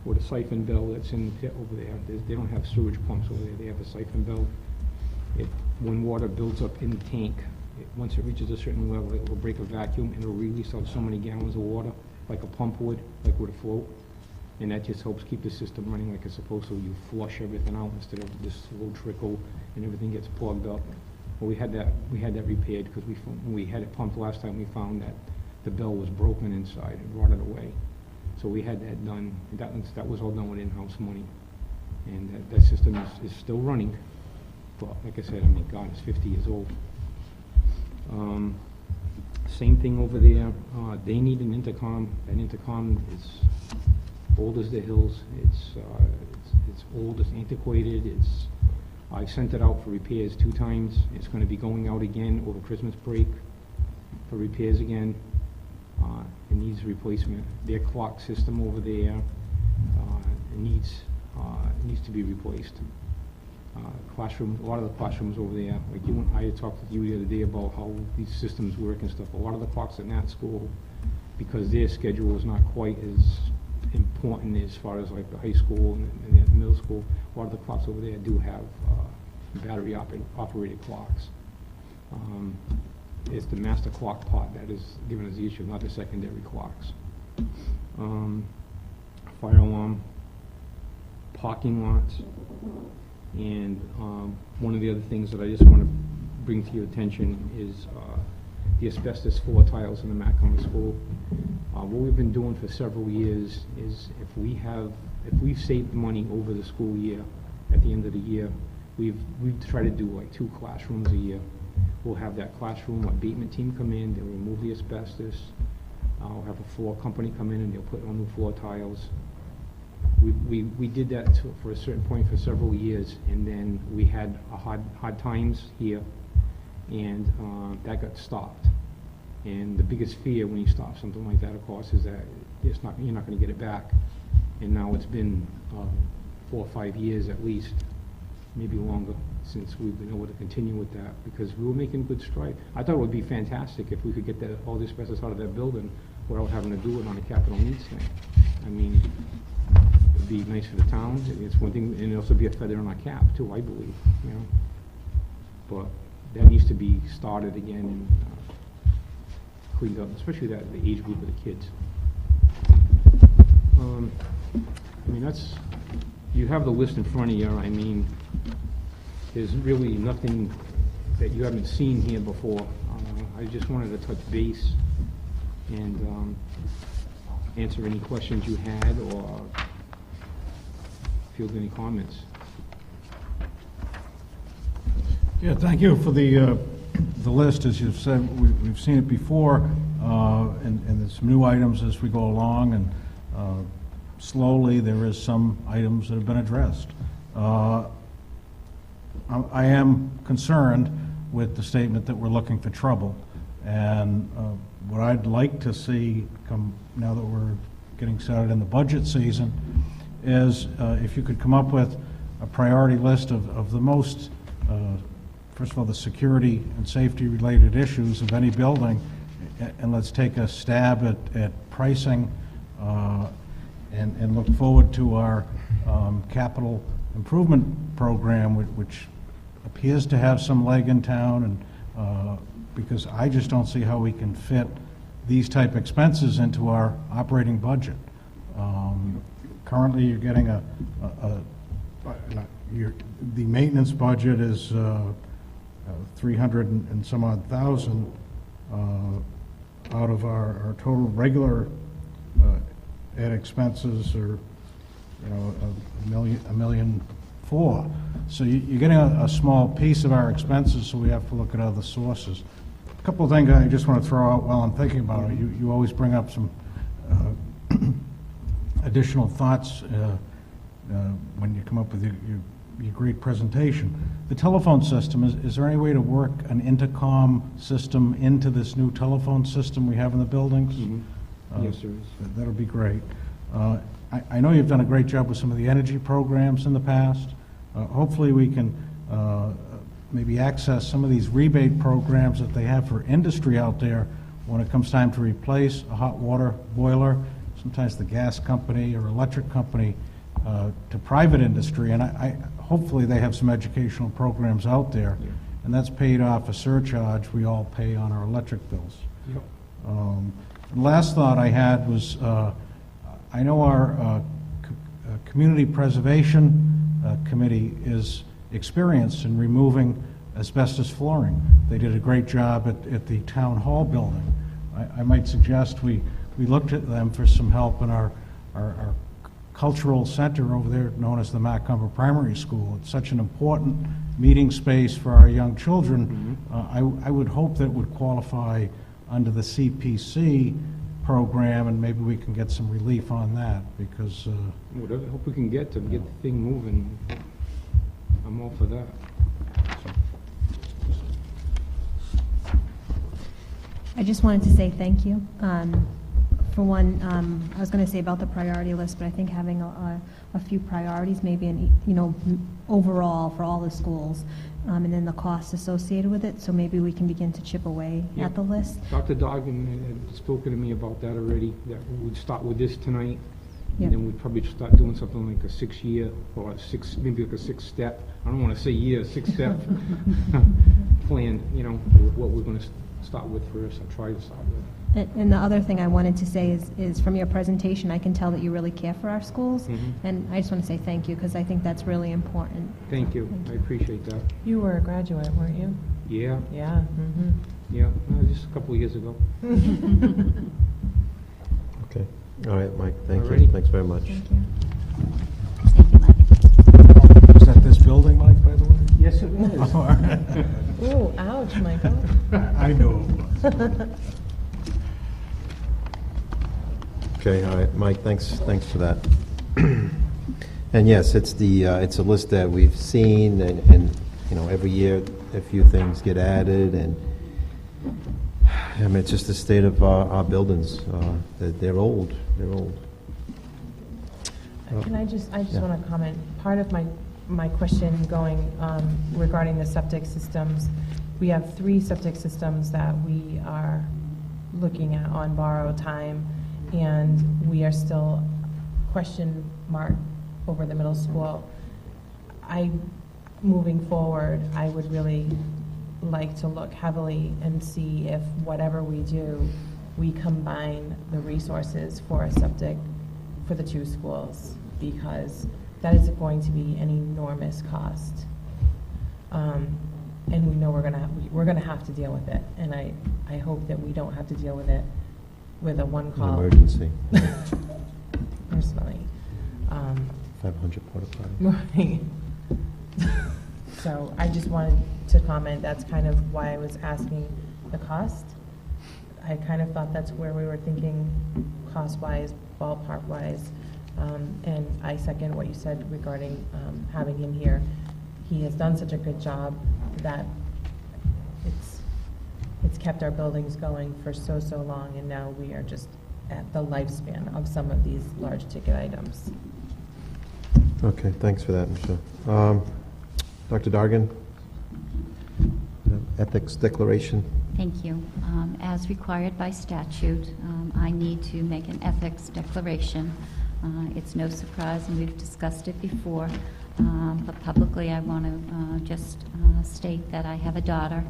with a siphon bell that's in the pit over there. They don't have sewage pumps over there. They have a siphon bell. When water builds up in the tank, once it reaches a certain level, it will break a vacuum and it'll release out so many gallons of water, like a pump would, like with a float. And that just helps keep the system running like it's supposed to. You flush everything out instead of this slow trickle and everything gets plugged up. Well, we had that repaired because when we had it pumped last time, we found that the bell was broken inside and rotted away. So we had that done. That was all done with in-house money. And that system is still running. But like I said, I mean, God, it's 50 years old. Same thing over there. They need an intercom. That intercom is old as the hills. It's old, it's antiquated. I sent it out for repairs 2 times. It's going to be going out again over Christmas break for repairs again. It needs replacement. Their clock system over there needs to be replaced. A lot of the classrooms over there, like I had talked with you the other day about how these systems work and stuff. A lot of the clocks in that school, because their schedule is not quite as important as far as like the high school and the middle school. A lot of the clocks over there do have battery operated clocks. It's the master clock part that is giving us the issue, not the secondary clocks. Fire alarm, parking lots, and one of the other things that I just want to bring to your attention is the asbestos floor tiles in the Matt Cumber School. What we've been doing for several years is if we've saved money over the school year, at the end of the year, we've tried to do like 2 classrooms a year. We'll have that classroom abatement team come in, they'll remove the asbestos. I'll have a floor company come in and they'll put on new floor tiles. We did that for a certain point for several years, and then we had hard times here, and that got stopped. And the biggest fear when you stop something like that, of course, is that you're not going to get it back. And now it's been 4 or 5 years at least, maybe longer, since we've been able to continue with that, because we were making good strides. I thought it would be fantastic if we could get all the asbestos out of that building without having to do it on a capital needs thing. I mean, it'd be nice for the town. It's one thing, and it'll also be a feather in our cap too, I believe. You know, but that needs to be started again and cleaned up, especially the age group of the kids. I mean, you have the list in front of you. I mean, there's really nothing that you haven't seen here before. I just wanted to touch base and answer any questions you had or field any comments. Yeah, thank you for the list. As you've said, we've seen it before, and there's some new items as we go along, and slowly there is some items that have been addressed. I am concerned with the statement that we're looking for trouble, and what I'd like to see come now that we're getting started in the budget season is if you could come up with a priority list of the most first of all, the security and safety related issues of any building, and let's take a stab at pricing and look forward to our capital improvement program, which appears to have some leg in town, and because I just don't see how we can fit these type expenses into our operating budget. Currently, you're getting the maintenance budget is 300 and some odd thousand out of our total regular ed expenses are, $1.4 million. So you're getting a small piece of our expenses, so we have to look at other sources. A couple of things I just want to throw out while I'm thinking about it. You always bring up some additional thoughts when you come up with your great presentation. The telephone system, is there any way to work an intercom system into this new telephone system we have in the buildings? Mm-hmm. Yes, there is. That'll be great. I know you've done a great job with some of the energy programs in the past. Hopefully we can maybe access some of these rebate programs that they have for industry out there when it comes time to replace a hot water boiler. Sometimes the gas company or electric company to private industry, and hopefully they have some educational programs out there, and that's paid off a surcharge we all pay on our electric bills. Yep. The last thought I had was, I know our community preservation committee is experienced in removing asbestos flooring. They did a great job at the town hall building. I might suggest we looked at them for some help in our cultural center over there known as the Macomber Primary School. It's such an important meeting space for our young children. Mm-hmm. I would hope that it would qualify under the CPC program, and maybe we can get some relief on that, because whatever help we can get to get the thing moving, I'm all for that. I just wanted to say thank you. For one, I was going to say about the priority list, but I think having a few priorities, maybe overall for all the schools, and then the costs associated with it. So maybe we can begin to chip away at the list. Dr. Doggin had spoken to me about that already. That we'd start with this tonight, and then we'd probably start doing something like a 6-year or maybe like a 6-step. I don't want to say year, 6-step plan. What we're going to start with first. I'll try to start with. And the other thing I wanted to say is from your presentation, I can tell that you really care for our schools, Mm-hmm. and I just want to say thank you, because I think that's really important. Thank you. I appreciate that. You were a graduate, weren't you? Yeah. Yeah. Mm-hmm. Yeah. Just a couple of years ago. Okay. All right, Mike, thank you. Alrighty. Thanks very much. Thank you. Thank you, Mike. is that this building, Mike, by the way? Yes, it is. All right. Ooh, ouch, Michael. I know it was. Okay, all right, Mike, thanks for that. And yes, it's a list that we've seen, and every year a few things get added, and I mean, it's just the state of our buildings. They're old. They're old. Can I just Yeah. want to comment. Part of my question going regarding the septic systems, we have 3 septic systems that we are looking at on borrowed time, and we are still question mark over the middle school. Moving forward, I would really like to look heavily and see if whatever we do, we combine the resources for a septic for the 2 schools, because that is going to be an enormous cost. And we know we're gonna have to deal with it, and I hope that we don't have to deal with it with a one An call. emergency. Personally. 500 porta potty. Right. So I just wanted to comment, that's kind of why I was asking the cost. I kind of thought that's where we were thinking cost-wise, ballpark-wise. And I second what you said regarding having him here. He has done such a good job that it's kept our buildings going for so long, and now we are just at the lifespan of some of these large ticket items. Okay, thanks for that, Michelle. Dr. Dargan, ethics declaration. Thank you. As required by statute, I need to make an ethics declaration. It's no surprise, and we've discussed it before, but publicly I want to just state that I have a daughter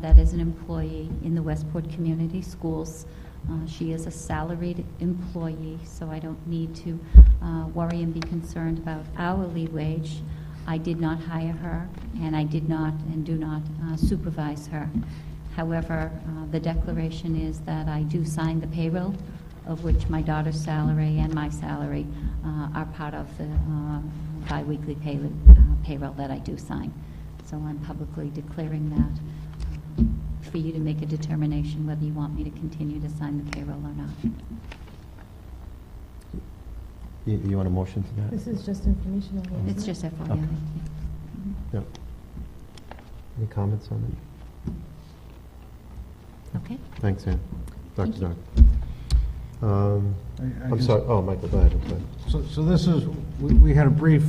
that is an employee in the Westport Community Schools. She is a salaried employee, so I don't need to worry and be concerned about hourly wage. I did not hire her, and I did not and do not supervise her. However, the declaration is that I do sign the payroll, of which my daughter's salary and my salary are part of the biweekly payroll that I do sign. So I'm publicly declaring that for you to make a determination whether you want me to continue to sign the payroll or not. You want a motion to that? This is just informational. isn't It's it? just FYI. Okay. Yep. Any comments on Okay. it? Thanks, Ann. Dr. Thank you. Dargan. I I'm can- sorry, oh, Michael, go ahead, I'm sorry. So this is, we had a brief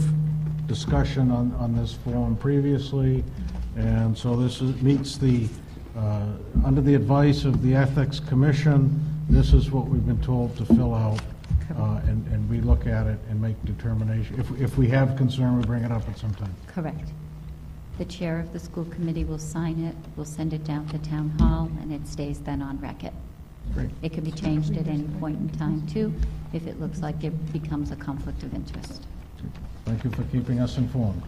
discussion on this form previously, and so this meets the, under the advice of the Ethics Commission, this is what we've been told to fill out, and we look at it and make determination. If we have concern, we bring it up at some time. Correct. The chair of the school committee will sign it, we'll send it down to town hall, and it stays then on record. Great. It can be changed at any point in time, too, if it looks like it becomes a conflict of interest. Thank you for keeping us informed.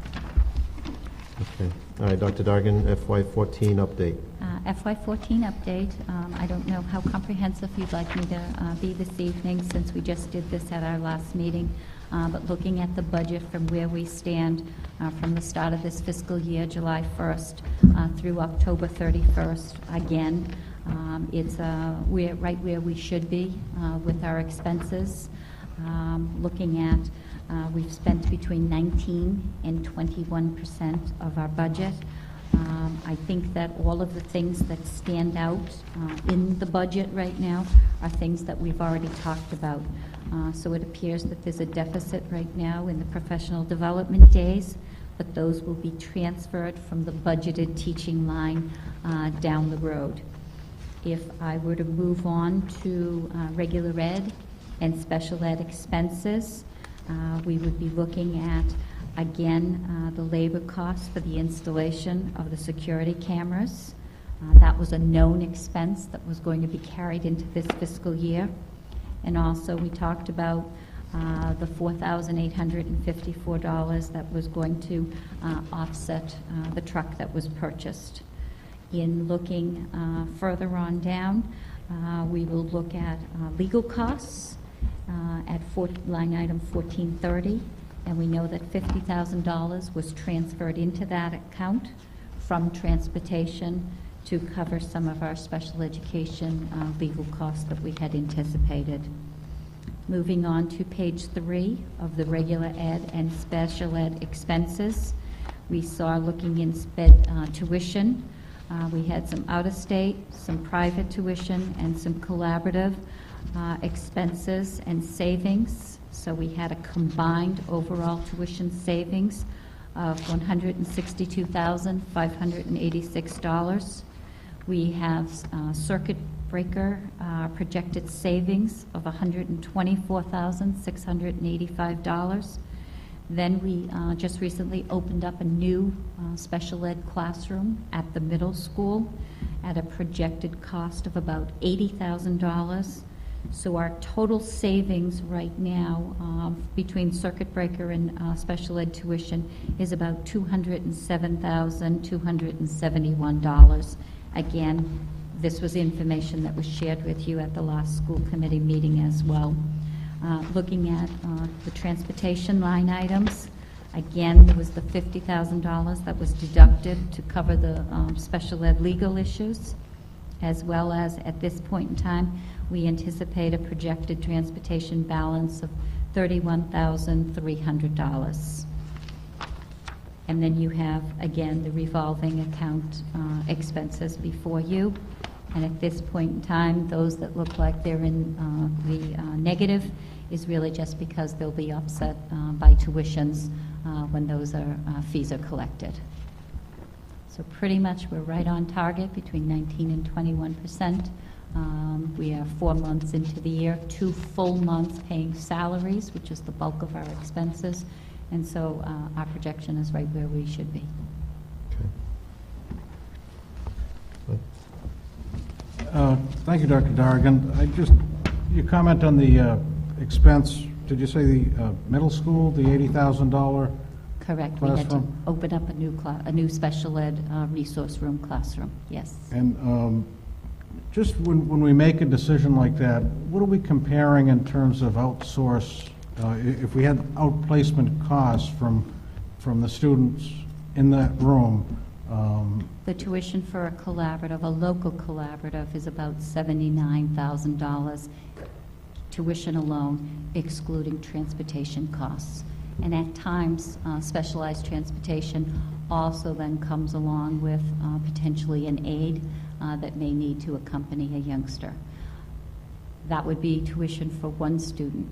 Okay. All right, Dr. Dargan, FY14 update. FY14 update, I don't know how comprehensive you'd like me to be this evening, since we just did this at our last meeting, but looking at the budget from where we stand from the start of this fiscal year, July 1st through October 31st, again, we're right where we should be with our expenses. Looking at, we've spent between 19 and 21% of our budget. I think that all of the things that stand out in the budget right now are things that we've already talked about. So it appears that there's a deficit right now in the professional development days, but those will be transferred from the budgeted teaching line down the road. If I were to move on to regular ed and special ed expenses, we would be looking at, again, the labor costs for the installation of the security cameras. That was a known expense that was going to be carried into this fiscal year. And also, we talked about the $4,854 that was going to offset the truck that was purchased. In looking further on down, we will look at legal costs at line item 1430, and we know that $50,000 was transferred into that account from transportation to cover some of our special education legal costs that we had anticipated. Moving on to page 3 of the regular ed and special ed expenses, we saw, looking in tuition, we had some out-of-state, some private tuition, and some collaborative expenses and savings. So we had a combined overall tuition savings of $162,586. We have circuit breaker projected savings of $124,685. Then we just recently opened up a new special ed classroom at the middle school at a projected cost of about $80,000. So our total savings right now between circuit breaker and special ed tuition is about $207,271. Again, this was information that was shared with you at the last school committee meeting as well. Looking at the transportation line items, Again, there was the $50,000 that was deducted to cover the special ed legal issues, as well as, at this point in time, we anticipate a projected transportation balance of $31,300. And then you have, again, the revolving account expenses before you. And at this point in time, those that look like they're in the negative is really just because they'll be offset by tuitions when those fees are collected. So pretty much we're right on target, between 19 and 21%. We are 4 months into the year, 2 full months paying salaries, which is the bulk of our expenses. And so our projection is right where we should be. Thank you, Dr. Dargan. You comment on the expense, did you say the middle school, the $80,000? Correct. We had to Classroom? open up a new special ed resource room classroom, yes. And just when we make a decision like that, what are we comparing in terms of outsource? If we had outplacement costs from the students in that room, The tuition for a collaborative, a local collaborative, is about $79,000 tuition alone, excluding transportation costs. And at times, specialized transportation also then comes along with potentially an aide that may need to accompany a youngster. That would be tuition for one student.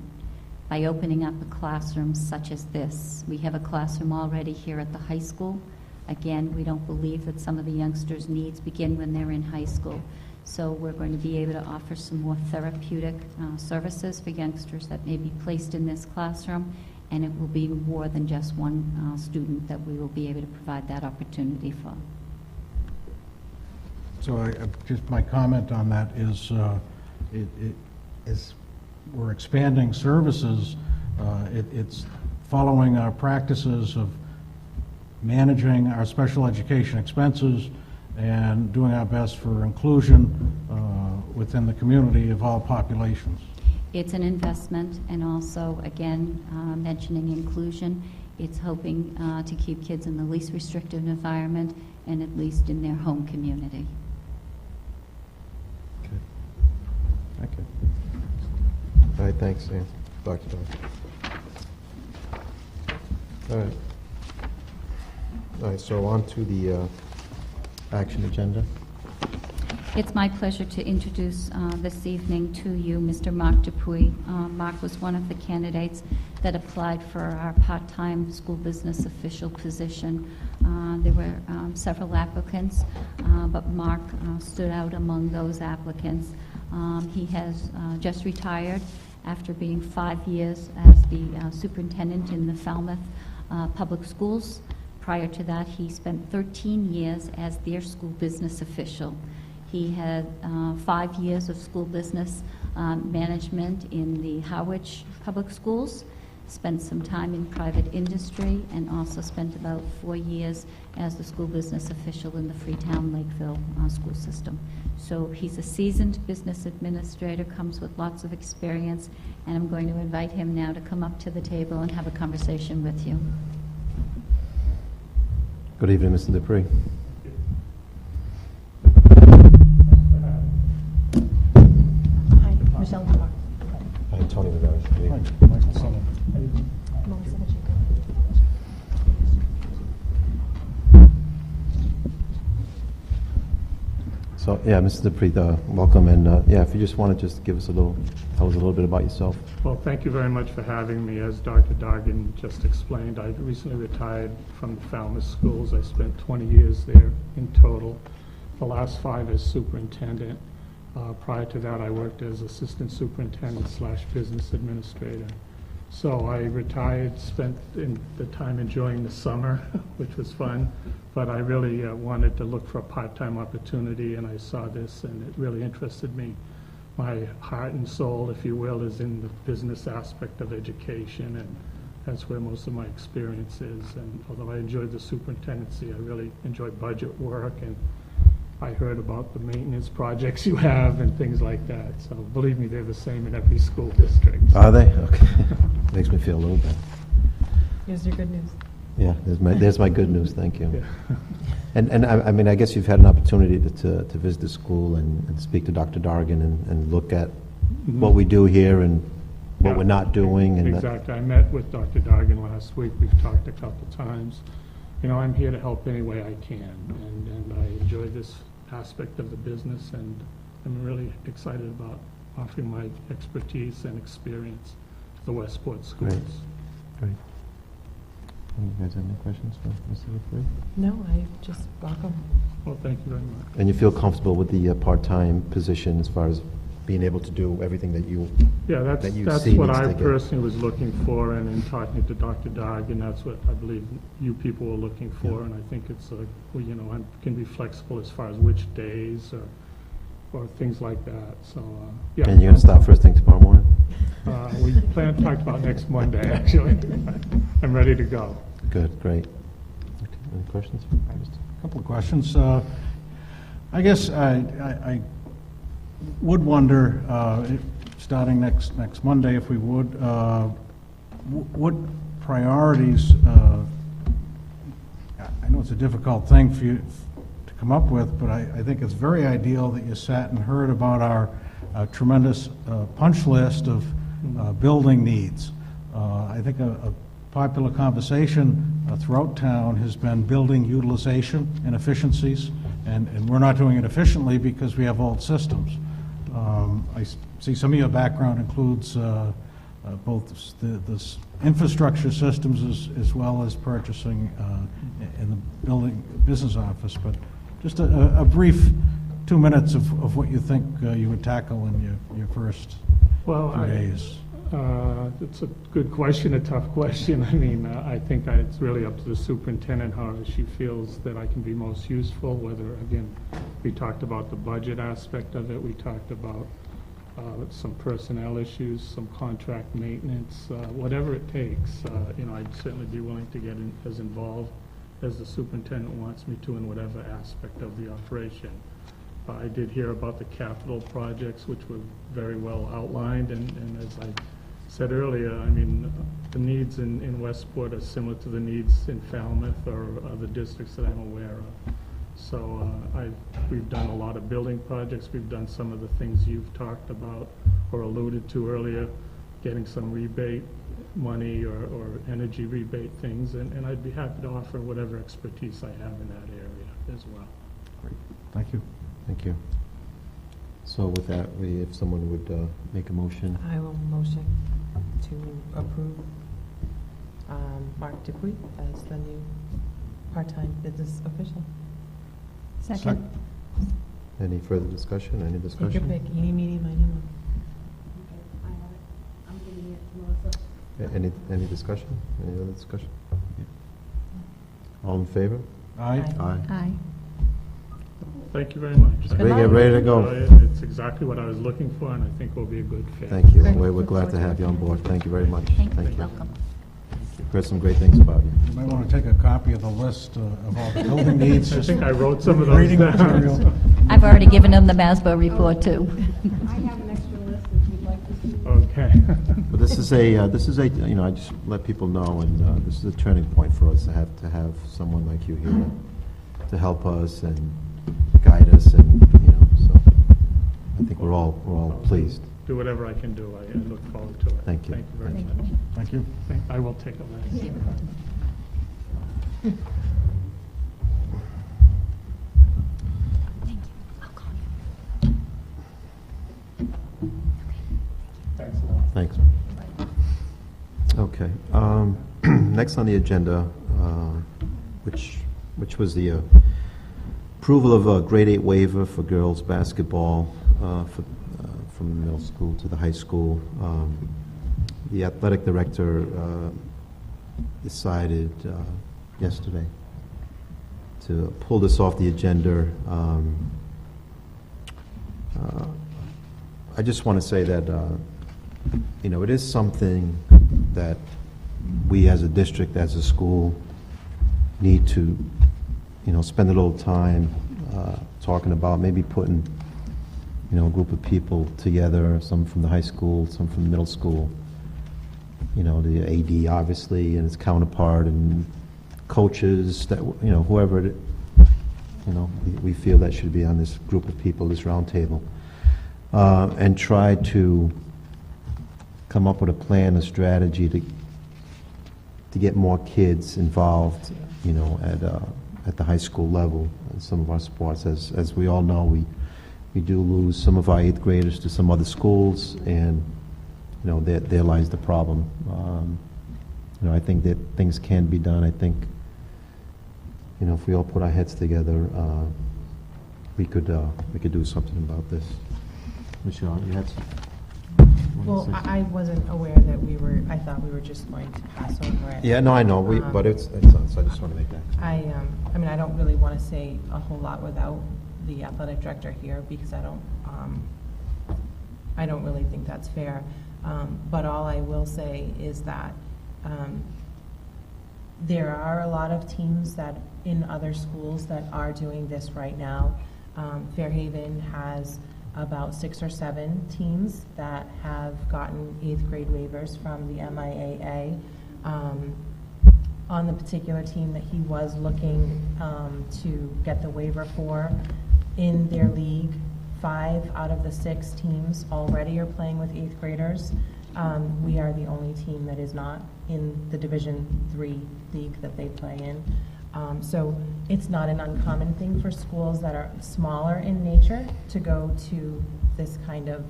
By opening up a classroom such as this, we have a classroom already here at the high school. Again, we don't believe that some of the youngsters' needs begin when they're in high school. So we're going to be able to offer some more therapeutic services for youngsters that may be placed in this classroom, and it will be more than just one student that we will be able to provide that opportunity for. so just my comment on that is, we're expanding services, it's following our practices of managing our special education expenses and doing our best for inclusion within the community of all populations. It's an investment, and also, again, mentioning inclusion, it's hoping to keep kids in the least restrictive environment and at least in their home community. Okay. Thank you. All right, thanks, Dr. Dodd. All right. All right, so on to the action agenda. It's my pleasure to introduce this evening to you Mr. Mark Dupuy. Mark was one of the candidates that applied for our part-time school business official position. There were several applicants, but Mark stood out among those applicants. He has just retired after being 5 years as the superintendent in the Falmouth Public Schools. Prior to that, he spent 13 years as their school business official. He had 5 years of school business management in the Harwich Public Schools, spent some time in private industry, and also spent about 4 years as the school business official in the Freetown Lakeville school system. So he's a seasoned business administrator, comes with lots of experience, and I'm going to invite him now to come up to the table and have a conversation with you. Good evening, Mr. Dupree. Hi, Michelle Clark. Hi, Tony Rivera. Michael Sullivan. Melissa Pacheco. So, yeah, Mr. Dupree, welcome, and yeah, if you just want to just give us tell us a little bit about yourself. Well, thank you very much for having me. As Dr. Dargan just explained, I recently retired from the Falmouth schools. I spent 20 years there in total, the last 5 as superintendent. Prior to that, I worked as assistant superintendent / business administrator. So I retired, spent the time enjoying the summer, which was fun, but I really wanted to look for a part-time opportunity, and I saw this, and it really interested me. My heart and soul, if you will, is in the business aspect of education, and that's where most of my experience is. And although I enjoyed the superintendency, I really enjoyed budget work, and I heard about the maintenance projects you have and things like that. So believe me, they're the same in every school district. Are they? Okay. Makes me feel a little better. Here's your good news. Yeah, there's my good news, thank you. Yeah. And I mean, I guess you've had an opportunity to visit the school and speak to Dr. Dargan and look at what we do here and what we're not doing. And Exactly. I met with Dr. Dargan last week. We've talked a couple times. You know, I'm here to help any way I can, and I enjoy this aspect of the business, and I'm really excited about offering my expertise and experience to the Westport schools. Great. You guys have any questions for Mr. Dupree? No, I just welcome. Well, thank you very much. And you feel comfortable with the part-time position as far as being able to do everything that you... Yeah, that's that you that's see what needs I to get. personally was looking for, and in talking to Dr. Dargan, that's what I believe you people were looking for, and I think it's, well, you know, I can be flexible as far as which days or things like that, so, yeah. And you're going to start first thing tomorrow morning? We plan to talk about next Monday, actually. I'm ready to go. Good, great. Okay, any questions? A couple of questions. I guess I would wonder, starting next Monday, if we would, what priorities, I know it's a difficult thing for you to come up with, but I think it's very ideal that you sat and heard about our tremendous punch list of building needs. I think a popular conversation throughout town has been building utilization and efficiencies, and we're not doing it efficiently because we have old systems. I see some of your background includes both the infrastructure systems as well as purchasing in the building business office, but just a brief 2 minutes of what you think you would tackle in your first few days. It's a good question, a tough question. I mean, I think it's really up to the superintendent how she feels that I can be most useful, whether, again, we talked about the budget aspect of it, we talked about some personnel issues, some contract maintenance, whatever it takes. You know, I'd certainly be willing to get as involved as the superintendent wants me to in whatever aspect of the operation. I did hear about the capital projects, which were very well outlined, and as I said earlier, I mean, the needs in Westport are similar to the needs in Falmouth or other districts that I'm aware of. So we've done a lot of building projects. We've done some of the things you've talked about or alluded to earlier, getting some rebate money or energy rebate things, and I'd be happy to offer whatever expertise I have in that area as well. Great. Thank you. Thank you. So with that, if someone would make a motion. I will motion to approve Mark Dupuy as the new part-time business official. Second. Any further discussion? Any Take your discussion? pick, eeny, meeny, miny, moe. I have it. I'm giving it to Melissa. Any discussion? Any other discussion? All in favor? Aye. Aye. Aye. Thank you very much. Ready, get ready to go. It's exactly what I was looking for, and I think we'll be a good fit. Thank you. Great. We're glad to have you on board. Thank you very much. Thank you. Welcome. Heard some great things about you. You might want to take a copy of the list of all the building needs. I think I wrote some of those Reading down. material. I've already given him the MASBO report, too. I have an extra list if you'd like to see. Okay. But this is a, you know, I just let people know, and this is a turning point for us to have someone like you here to help us and guide us, and, you know, so I think we're all pleased. Do whatever I can do. I look forward to it. Thank you. Thank you very Thank much. Thank you. I will take a list. Thanks a lot. Thanks. Okay. Next on the agenda, which was the approval of a grade 8 waiver for girls basketball from the middle school to the high school. The athletic director decided yesterday to pull this off the agenda. I just want to say that, you know, it is something that we as a district, as a school, need to, you know, spend a little time talking about, maybe putting, you know, a group of people together, some from the high school, some from the middle school, you know, the AD obviously and its counterpart, and coaches, that, whoever, we feel that should be on this group of people, this round table, and try to come up with a plan, a strategy to get more kids involved, at the high school level in some of our sports. As we all know, we do lose some of our 8th graders to some other schools, and there lies the problem. I think that things can be done. I think, if we all put our heads together, we could do something about this. Michelle, you had some? Well, I wasn't aware that I thought we were just going to pass over it. Yeah, no, I know, but it's on, so I just want to make that. I mean, I don't really want to say a whole lot without the athletic director here, because I don't really think that's fair. But all I will say is that there are a lot of teams that in other schools that are doing this right now. Fairhaven has about 6 or 7 teams that have gotten 8th grade waivers from the MIAA. On the particular team that he was looking to get the waiver for, in their league, 5 out of the 6 teams already are playing with 8th graders. We are the only team that is not in the Division III league that they play in. So it's not an uncommon thing for schools that are smaller in nature to go to this kind of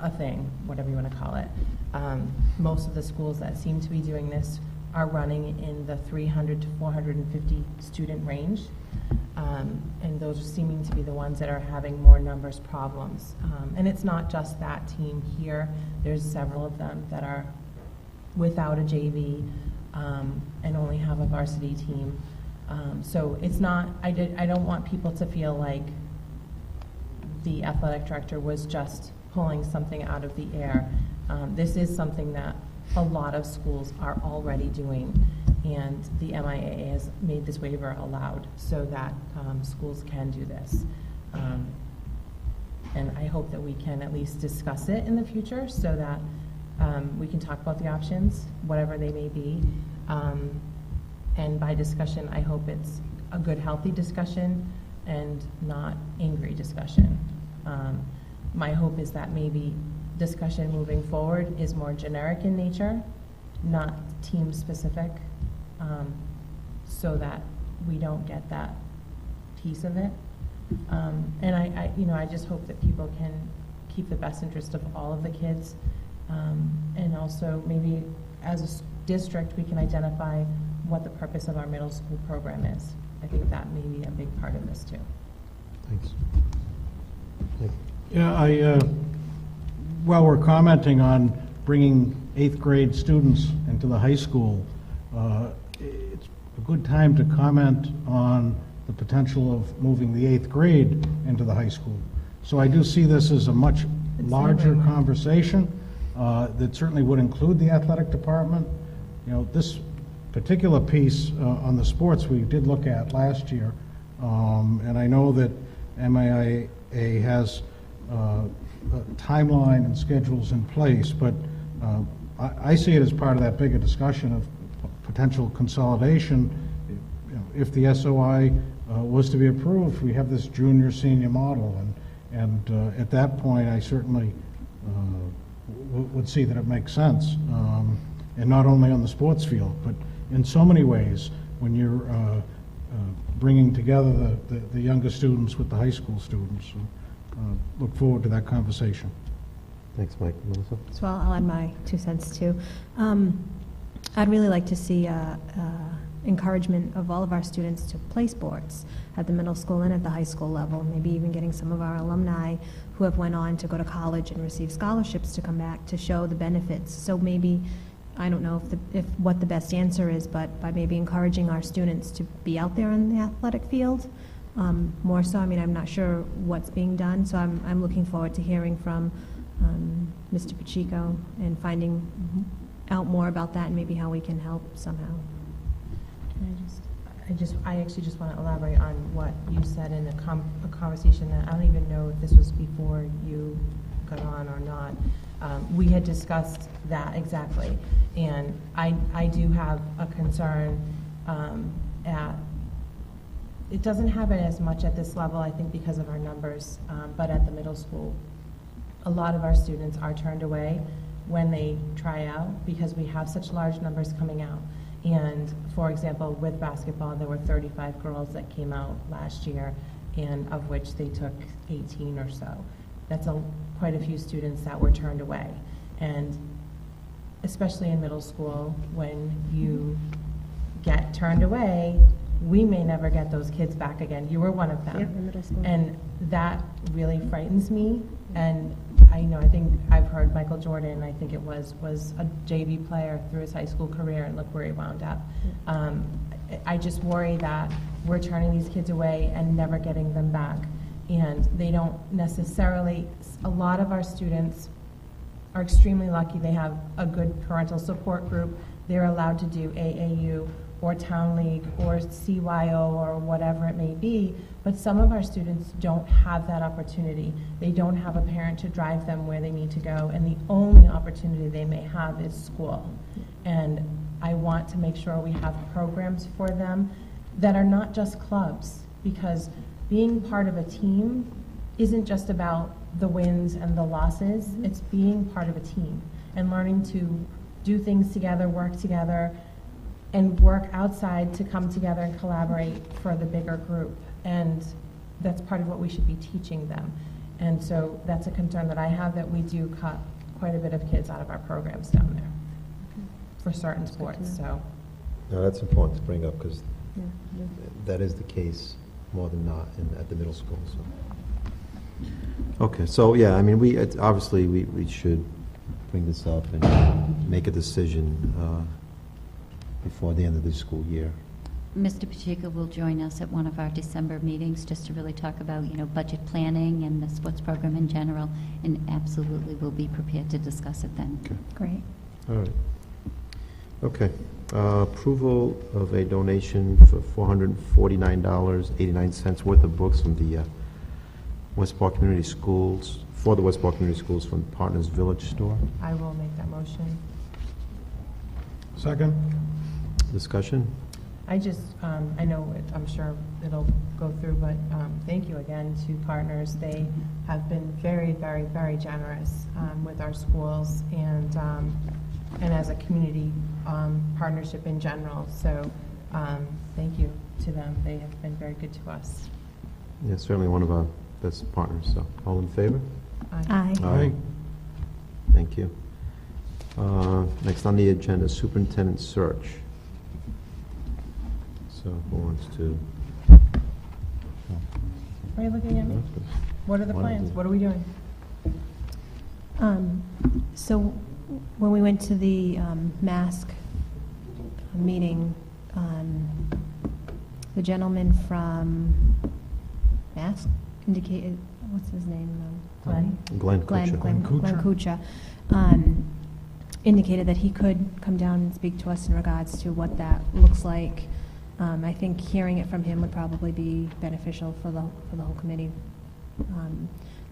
a thing, whatever you want to call it. Most of the schools that seem to be doing this are running in the 300 to 450 student range. And those are seeming to be the ones that are having more numbers problems. And it's not just that team here. There's several of them that are without a JV and only have a varsity team. So it's not, I don't want people to feel like the athletic director was just pulling something out of the air. This is something that a lot of schools are already doing, and the MIAA has made this waiver allowed so that schools can do this. And I hope that we can at least discuss it in the future so that we can talk about the options, whatever they may be. And by discussion, I hope it's a good, healthy discussion and not angry discussion. My hope is that maybe discussion moving forward is more generic in nature, not team specific, so that we don't get that piece of it. And I just hope that people can keep the best interest of all of the kids, and also maybe as a district we can identify what the purpose of our middle school program is. I think that may be a big part of this too. Thanks. Yeah, while we're commenting on bringing 8th grade students into the high school, it's a good time to comment on the potential of moving the 8th grade into the high school. So I do see this as a much larger conversation that certainly would include the athletic department. This particular piece on the sports we did look at last year, and I know that MIA has a timeline and schedules in place, but I see it as part of that bigger discussion of potential consolidation. If the SOI was to be approved, we have this junior-senior model, and at that point, I certainly would see that it makes sense, and not only on the sports field, but in so many ways when you're bringing together the younger students with the high school students. So, look forward to that conversation. Thanks, Mike. Melissa? So I'll add my 2 cents too. I'd really like to see encouragement of all of our students to play sports at the middle school and at the high school level, maybe even getting some of our alumni who have went on to go to college and receive scholarships to come back to show the benefits. So maybe, I don't know if what the best answer is, but by maybe encouraging our students to be out there in the athletic field, more so. I mean, I'm not sure what's being done, so I'm looking forward to hearing from Mr. Pacheco and finding out more about that and maybe how we can help somehow. I actually just want to elaborate on what you said in a conversation that I don't even know if this was before you got on or not. We had discussed that exactly, and I do have a concern it doesn't happen as much at this level, I think, because of our numbers, but at the middle school, a lot of our students are turned away when they try out because we have such large numbers coming out. And for example, with basketball, there were 35 girls that came out last year, and of which they took 18 or so. That's quite a few students that were turned away. And especially in middle school, when you get turned away, we may never get those kids back again. You were one of them. Yep, in middle school. And that really frightens me. And I think I've heard Michael Jordan, I think it was a JV player through his high school career, and look where he wound up. I just worry that we're turning these kids away and never getting them back. And they don't necessarily, a lot of our students are extremely lucky. They have a good parental support group. They're allowed to do AAU or Town League or CYO or whatever it may be, but some of our students don't have that opportunity. They don't have a parent to drive them where they need to go, and the only opportunity they may have is school. And I want to make sure we have programs for them that are not just clubs, because being part of a team isn't just about the wins and the losses, it's being part of a team and learning to do things together, work together, and work outside to come together and collaborate for the bigger group. And that's part of what we should be teaching them. And so that's a concern that I have, that we do cut quite a bit of kids out of our programs down there for certain sports. So No, that's important to bring up, because that is the case more than not at the middle school. So. Okay, so yeah, I mean, obviously we should bring this up and make a decision before the end of the school year. Mr. Pacheco will join us at one of our December meetings just to really talk about, budget planning and the sports program in general, and absolutely will be prepared to discuss it then. Okay. Great. All right. Okay. Approval of a donation for $449.89 worth of books from the Westport Community Schools, for the Westport Community Schools from Partners Village Store. I will make that motion. Second? Discussion? I just, I know, I'm sure it'll go through, but thank you again to Partners. They have been very, very, very generous with our schools and as a community partnership in general. So thank you to them. They have been very good to us. Yeah, certainly one of our best partners. So, all in favor? Aye. Aye. Thank you. Next on the agenda, superintendent search. So, who wants to? Why are you looking at me? What are the plans? What are we doing? So when we went to the mask meeting, the gentleman from mask indicated, what's his name? Glenn? Glenn Kucha. Indicated that he could come down and speak to us in regards to what that looks like. I think hearing it from him would probably be beneficial for the whole committee.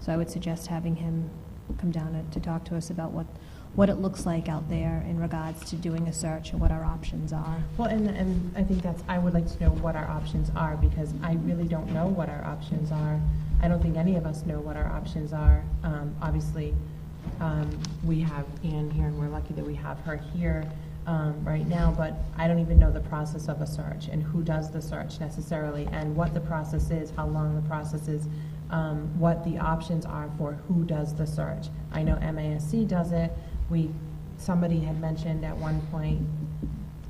So I would suggest having him come down to talk to us about what it looks like out there in regards to doing a search and what our options are. Well, and I think I would like to know what our options are, because I really don't know what our options are. I don't think any of us know what our options are. Obviously, we have Ann here, and we're lucky that we have her here right now, but I don't even know the process of a search and who does the search necessarily, and what the process is, how long the process is, what the options are for who does the search. I know MASC does it. Somebody had mentioned at one point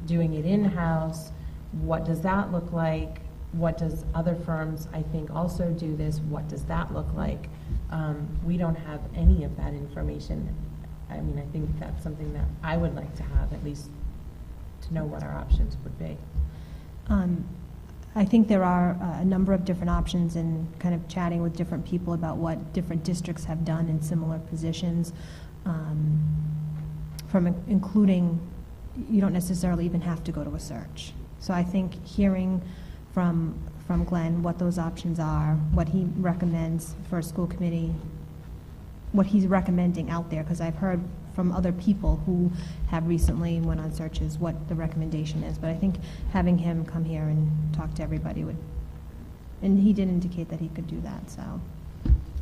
doing it in-house. What does that look like? What does other firms, I think, also do this? What does that look like? We don't have any of that information. I mean, I think that's something that I would like to have, at least to know what our options would be. I think there are a number of different options, and kind of chatting with different people about what different districts have done in similar positions, from including, you don't necessarily even have to go to a search. So I think hearing from Glenn what those options are, what he recommends for a school committee what he's recommending out there, because I've heard from other people who have recently went on searches what the recommendation is, but I think having him come here and talk to everybody would, and he did indicate that he could do that, so.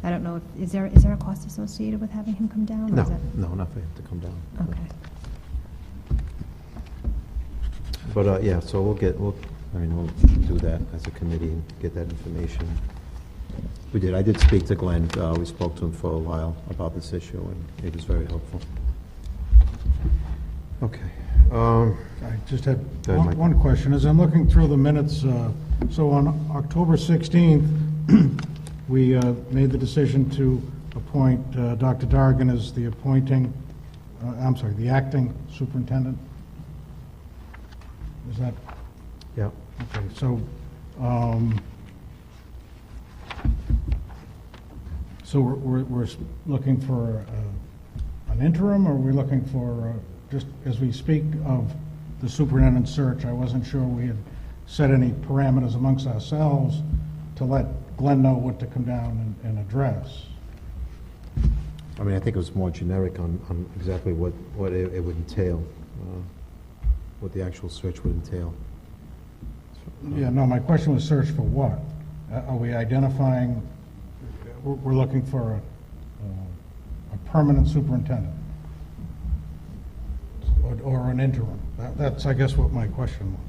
I don't know, is there a cost associated with having him come down? or No, is that- no, not for him to come down. Okay. But, yeah, so we'll do that as a committee and get that information. I did speak to Glenn. We spoke to him for a while about this issue, and it was very helpful. Okay. I just had Go ahead, Mike. one question. As I'm looking through the minutes, so on October 16th, we made the decision to appoint Dr. Dargan as the the acting superintendent. Is that, Yeah. okay, so, we're looking for an interim, or are we looking for, just as we speak of the superintendent search, I wasn't sure we had set any parameters amongst ourselves to let Glenn know what to come down and address. I mean, I think it was more generic on exactly what it would entail, what the actual search would entail. Yeah, no, my question was search for what? Are we identifying, we're looking for a permanent superintendent? Or an interim? That's, I guess, what my question was.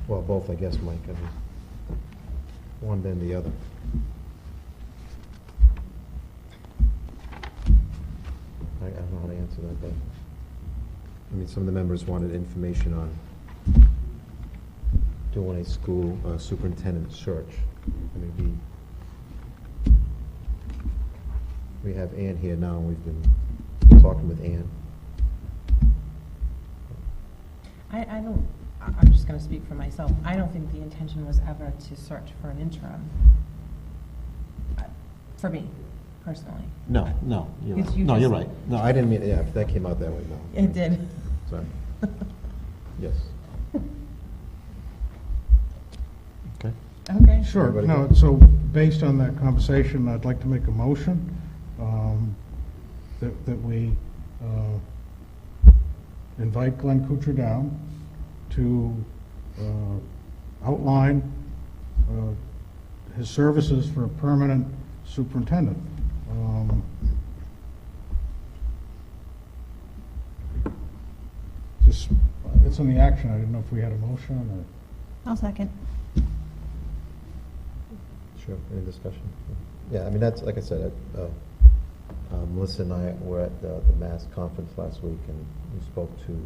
Well, both, I guess, Mike. I mean, one then the other. I don't know how to answer that, but I mean, some of the members wanted information on doing a school superintendent search. I mean, we have Ann here now. We've been talking with Ann. I'm just going to speak for myself. I don't think the intention was ever to search for an interim. For me, personally. No, you're right. No, you're right. No, I didn't mean, yeah, if that came out that way, no. It did. Sorry. Yes. Okay. Okay. Sure, Everybody no, good? so based on that conversation, I'd like to make a motion that we invite Glenn Kuchar down to outline his services for a permanent superintendent. Just, it's in the action, I didn't know if we had a motion or... I'll second. Sure, any discussion? Yeah, I mean, that's, like I said, Melissa and I were at the Mass conference last week, and we spoke to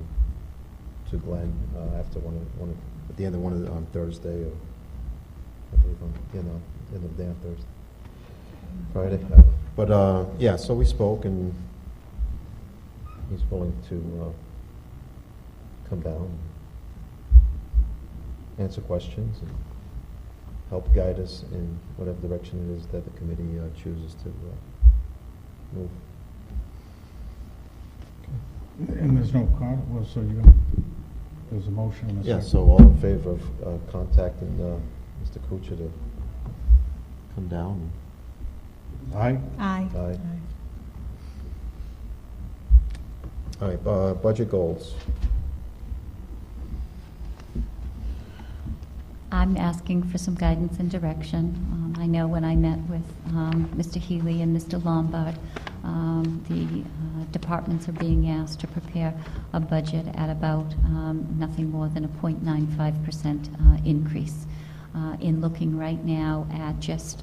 Glenn after at the end of on Thursday, or I believe on the end of the day on Thursday. Friday. But, yeah, so we spoke, and he's willing to come down, answer questions, and help guide us in whatever direction it is that the committee chooses to move. And there's no, well, so there's a motion and a second. Yeah, so all in favor of contacting Mr. Kuchar to come down? Aye? Aye. Aye. All right, budget goals. I'm asking for some guidance and direction. I know when I met with Mr. Healy and Mr. Lombard, the departments are being asked to prepare a budget at about nothing more than a 0.95% increase. In looking right now at just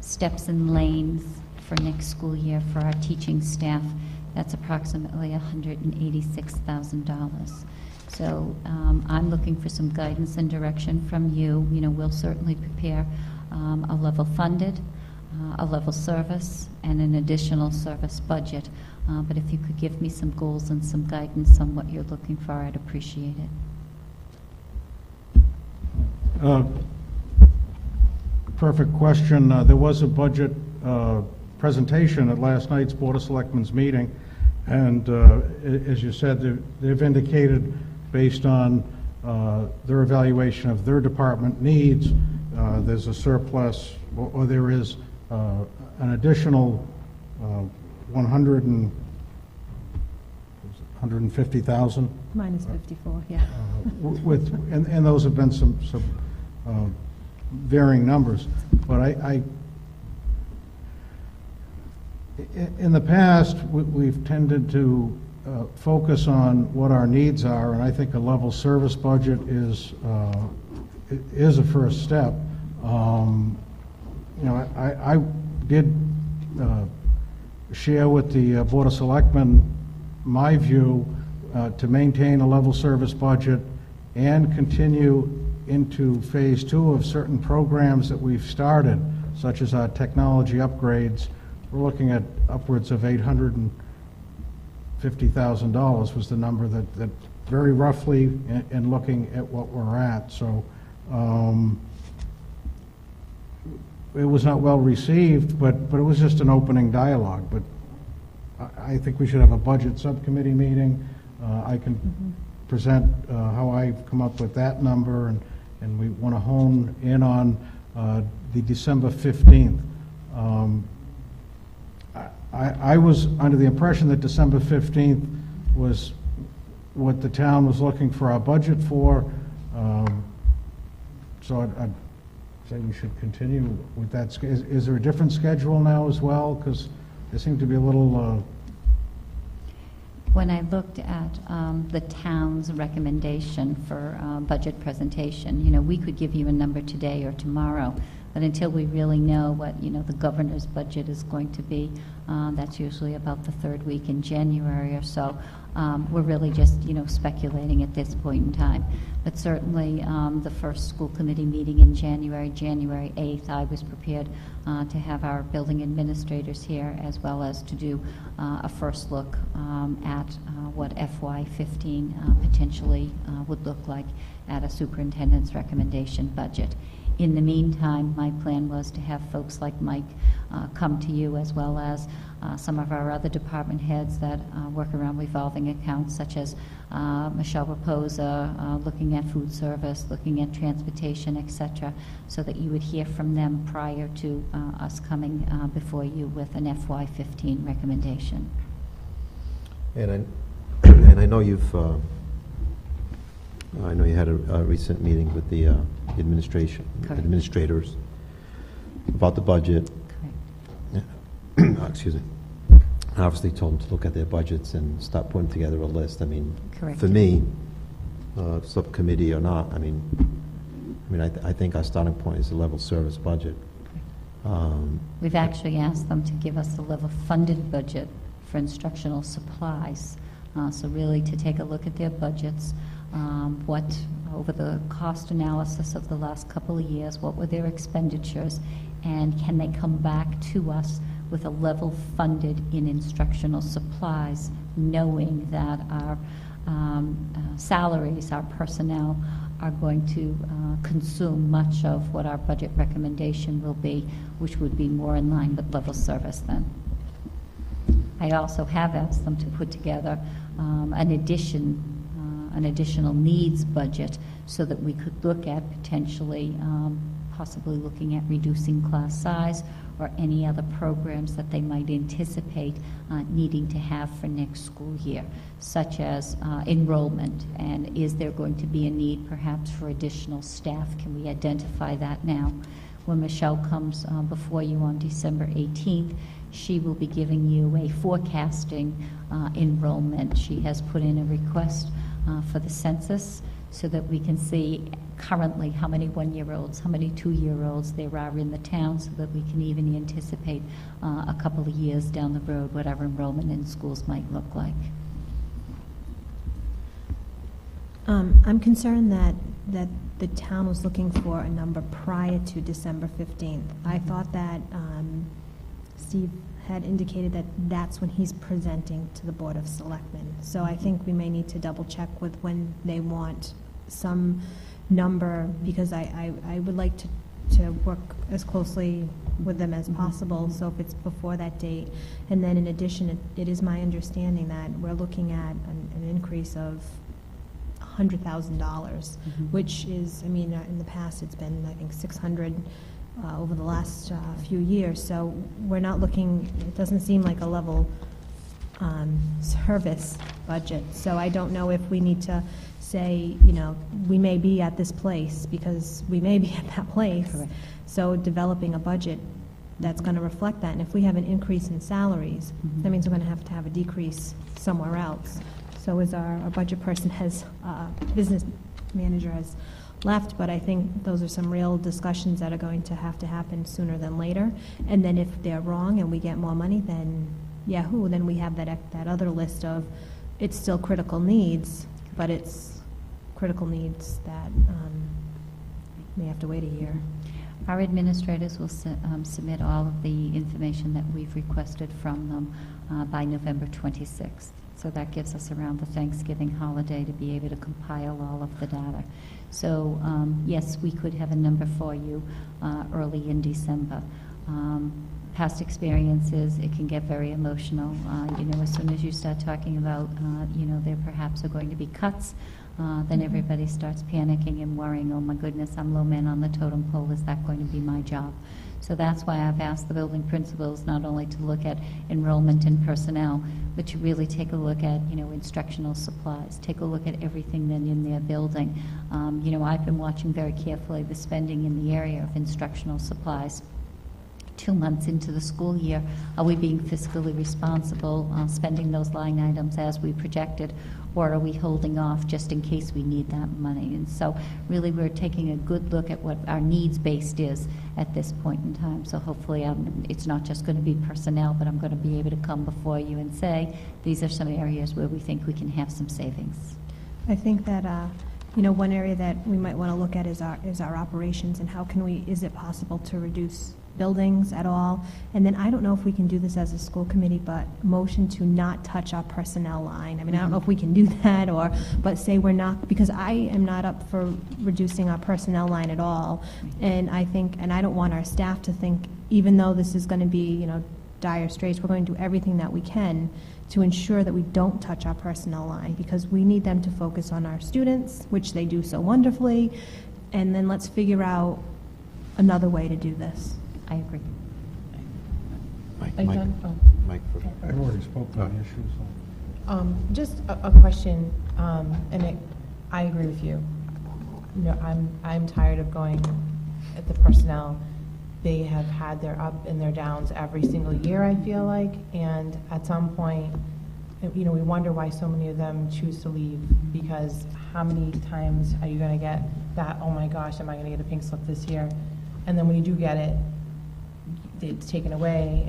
steps and lanes for next school year for our teaching staff, that's approximately $186,000. So I'm looking for some guidance and direction from you. You know, we'll certainly prepare a level funded, a level service, and an additional service budget. But if you could give me some goals and some guidance on what you're looking for, I'd appreciate it. Perfect question. There was a budget presentation at last night's Board of Selectmen's meeting, and as you said, they've indicated, based on their evaluation of their department needs, there's a surplus, or there is an additional 150,000. Minus 54, yeah. With, and those have been some varying numbers. But in the past, we've tended to focus on what our needs are, and I think a level service budget is a first step. You know, I did share with the Board of Selectmen my view to maintain a level service budget and continue into phase 2 of certain programs that we've started, such as our technology upgrades. We're looking at upwards of $850,000 was the number that very roughly, in looking at what we're at. So it was not well received, but it was just an opening dialogue. But I think we should have a budget subcommittee meeting. I can present how I've come up with that number, and we want to hone in on the December 15th. I was under the impression that December 15th was what the town was looking for our budget for. So I'd say we should continue with that. Is there a different schedule now as well? Because there seemed to be a little... When I looked at the town's recommendation for budget presentation, you know, we could give you a number today or tomorrow, but until we really know what, you know, the governor's budget is going to be, that's usually about the third week in January or so. We're really just, you know, speculating at this point in time. But certainly the first school committee meeting in January 8th, I was prepared to have our building administrators here, as well as to do a first look at what FY15 potentially would look like at a superintendent's recommendation budget. In the meantime, my plan was to have folks like Mike come to you, as well as some of our other department heads that work around revolving accounts, such as Michelle Raposa, looking at food service, looking at transportation, etc., so that you would hear from them prior to us coming before you with an FY15 recommendation. And I know you've I know you had a recent meeting with the administrators about the budget. Correct. Excuse me. I obviously told them to look at their budgets and start putting together a list. I mean, Correct. For me, subcommittee or not, I think our starting point is a level service budget. We've actually asked them to give us a level funded budget for instructional supplies. So really to take a look at their budgets, what over the cost analysis of the last couple of years, what were their expenditures, and can they come back to us with a level funded in instructional supplies, knowing that our salaries, our personnel, are going to consume much of what our budget recommendation will be, which would be more in line with level service then. I also have asked them to put together an additional needs budget so that we could look at potentially possibly looking at reducing class size or any other programs that they might anticipate needing to have for next school year, such as enrollment, and is there going to be a need perhaps for additional staff? Can we identify that now? When Michelle comes before you on December 18th, she will be giving you a forecasting enrollment. She has put in a request for the census so that we can see currently how many one-year-olds, how many two-year-olds there are in the town, so that we can even anticipate a couple of years down the road what our enrollment in schools might look like. I'm concerned that the town was looking for a number prior to December 15th. I thought that Steve had indicated that that's when he's presenting to the Board of Selectmen. So I think we may need to double check with when they want some number, because I would like to work as closely with them as possible. So if it's before that date, and then in addition, it is my understanding that we're looking at an increase of $100,000, which is, I mean, in the past, it's been, I think, 600 over the last few years. So we're not looking, it doesn't seem like a level service budget. So I don't know if we need to say, you know, we may be at this place because we may be at that place. Correct. So developing a budget that's going to reflect that. And if we have an increase in salaries, that means we're going to have a decrease somewhere else. So as our budget person has, business manager has left, but I think those are some real discussions that are going to happen sooner than later. And then if they're wrong and we get more money, then yahoo, then we have that other list of, it's still critical needs, but it's critical needs that may have to wait a year. Our administrators will submit all of the information that we've requested from them by November 26th. So that gives us around the Thanksgiving holiday to be able to compile all of the data. So yes, we could have a number for you early in December. Past experiences, it can get very emotional. You know, as soon as you start talking about, you know, there perhaps are going to be cuts, then everybody starts panicking and worrying, oh my goodness, I'm low man on the totem pole, is that going to be my job? So that's why I've asked the building principals not only to look at enrollment and personnel, but to really take a look at, you know, instructional supplies, take a look at everything then in their building. You know, I've been watching very carefully the spending in the area of instructional supplies. 2 months into the school year, are we being fiscally responsible, spending those line items as we projected, or are we holding off just in case we need that money? And so really we're taking a good look at what our needs-based is at this point in time. So hopefully it's not just going to be personnel, but I'm going to be able to come before you and say, these are some areas where we think we can have some savings. I think that, you know, one area that we might want to look at is our operations and how can we, is it possible to reduce buildings at all? And then I don't know if we can do this as a school committee, but motion to not touch our personnel line. I mean, I don't know if we can do that, or, but say we're not, because I am not up for reducing our personnel line at all. And I think, and I don't want our staff to think, even though this is going to be, you know, dire straits, we're going to do everything that we can to ensure that we don't touch our personnel line, because we need them to focus on our students, which they do so wonderfully, and then let's figure out another way to do this. I agree. Mike, Are you done? Oh. Mike, I've already spoken on the issue, so. Just a question, and I agree with you. You know, I'm tired of going at the personnel. They have had their up and their downs every single year, I feel like, and at some point, you know, we wonder why so many of them choose to leave, because how many times are you going to get that, oh my gosh, am I going to get a pink slip this year? And then when you do get it, it's taken away,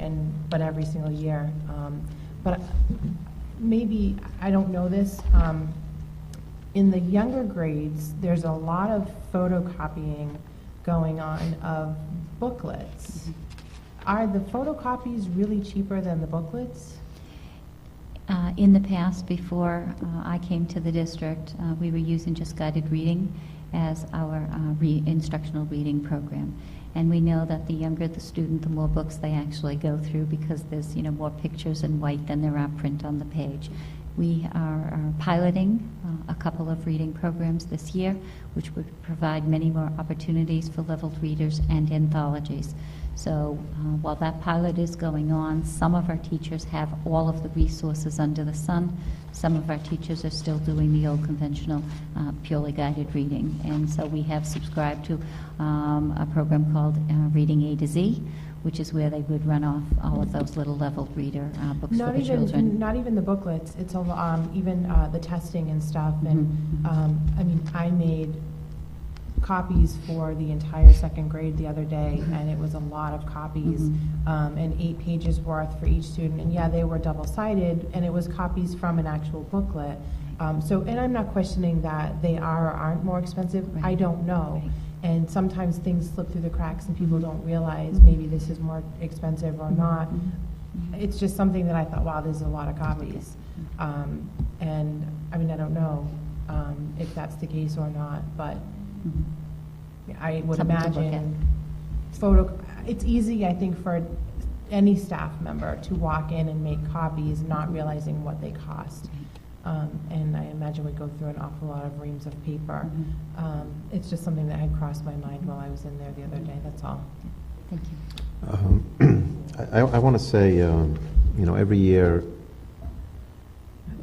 but every single year. But maybe, I don't know this, in the younger grades, there's a lot of photocopying going on of booklets. Are the photocopies really cheaper than the booklets? In the past, before I came to the district, we were using just guided reading as our instructional reading program. And we know that the younger the student, the more books they actually go through, because there's, you know, more pictures in white than there are print on the page. We are piloting a couple of reading programs this year, which would provide many more opportunities for leveled readers and anthologies. So while that pilot is going on, some of our teachers have all of the resources under the sun. Some of our teachers are still doing the old conventional purely guided reading. And so we have subscribed to a program called Reading A to Z, which is where they would run off all of those little leveled reader books for the children. Not even the booklets. It's even the testing and stuff. And I mean, I made copies for the entire second grade the other day, and it was a lot of copies, and 8 pages worth for each student. And yeah, they were double-sided, and it was copies from an actual booklet. So, and I'm not questioning that they are or aren't more expensive. Right. I don't know. Right. And sometimes things slip through the cracks, and people don't realize maybe this is more expensive or not. It's just something that I thought, wow, there's a lot of copies. And I mean, I don't know if that's the case or not, but I would Something to look imagine it's easy, I think, for any staff member to walk in and make copies not realizing what they cost. And I imagine we go through an awful lot of reams of paper. It's just something that had crossed my mind while I was in there the other day, that's all. Thank you. I want to say, every year,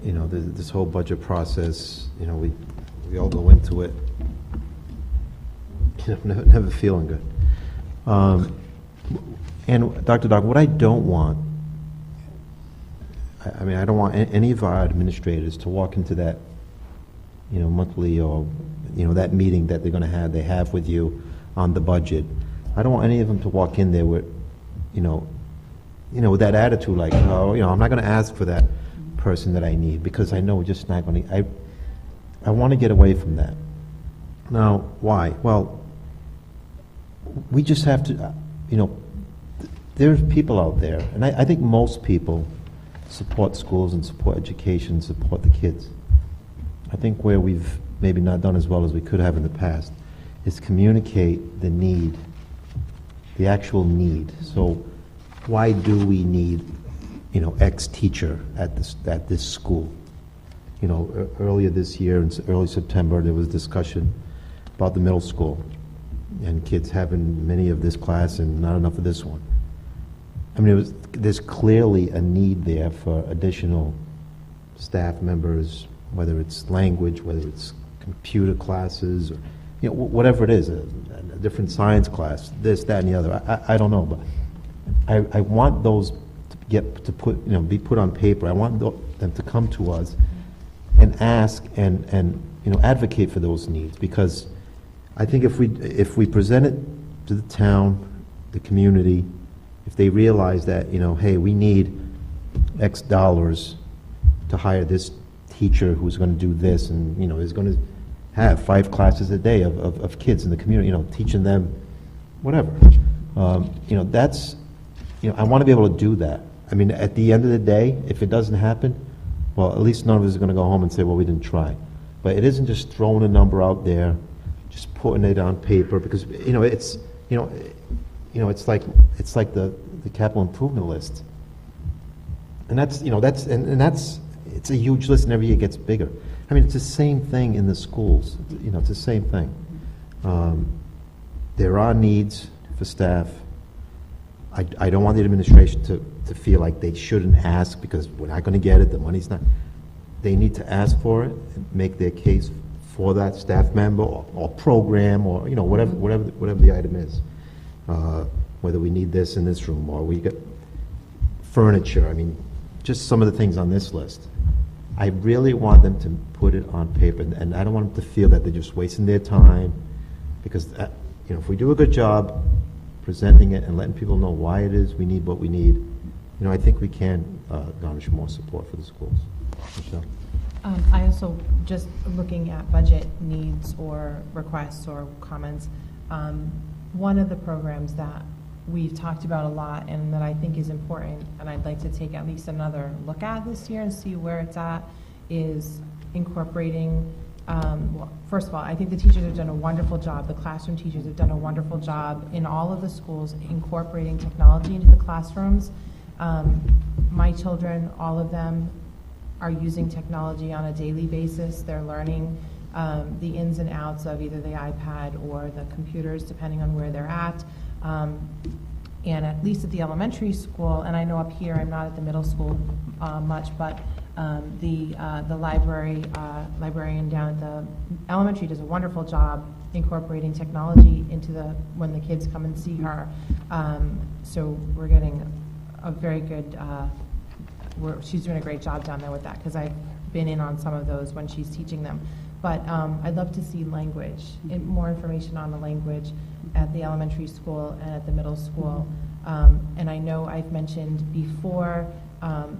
this whole budget process, we all go into it, never feeling good. And Dr. Doc, what I don't want, I don't want any of our administrators to walk into that, monthly or, that meeting that they're going to they have with you on the budget. I don't want any of them to walk in there with, with that attitude like, oh, I'm not going to ask for that person that I need because I know we're just not going to. I want to get away from that. Now, why? Well, we just have to, there's people out there, and I think most people support schools and support education, support the kids. I think where we've maybe not done as well as we could have in the past is communicate the need, the actual need. So why do we need, X teacher at this school? Earlier this year, in early September, there was discussion about the middle school and kids having many of this class and not enough of this one. There's clearly a need there for additional staff members, whether it's language, whether it's computer classes, or whatever it is, a different science class, this, that, and the other. I don't know, but I want those to be put on paper. I want them to come to us and ask and advocate for those needs, because I think if we present it to the town, the community, if they realize that, hey, we need X dollars to hire this teacher who's going to do this and, is going to have 5 classes a day of kids in the community, teaching them whatever. That's, I want to be able to do that. At the end of the day, if it doesn't happen, well, at least none of us are going to go home and say, well, we didn't try. But it isn't just throwing a number out there, just putting it on paper, because, it's, it's like the capital improvement list. And that's, it's a huge list, and every year it gets bigger. It's the same thing in the schools. It's the same thing. There are needs for staff. I don't want the administration to feel like they shouldn't ask because we're not going to get it, the money's not. They need to ask for it and make their case for that staff member or program or, whatever the item is. Whether we need this in this room or we got furniture. Just some of the things on this list. I really want them to put it on paper, and I don't want them to feel that they're just wasting their time, because if we do a good job presenting it and letting people know why it is we need what we need, I think we can garnish more support for the schools. Michelle? I also, just looking at budget needs or requests or comments, one of the programs that we've talked about a lot and that I think is important, and I'd like to take at least another look at this year and see where it's at, is incorporating, well, first of all, I think the teachers have done a wonderful job, the classroom teachers have done a wonderful job in all of the schools incorporating technology into the classrooms. My children, all of them, are using technology on a daily basis. They're learning the ins and outs of either the iPad or the computers, depending on where they're at. And at least at the elementary school, and I know up here, I'm not at the middle school much, but the librarian down at the elementary does a wonderful job incorporating technology into when the kids come and see her. So we're getting a very good, she's doing a great job down there with that, because I've been in on some of those when she's teaching them. But I'd love to see language, more information on the language at the elementary school and at the middle school. And I know I've mentioned before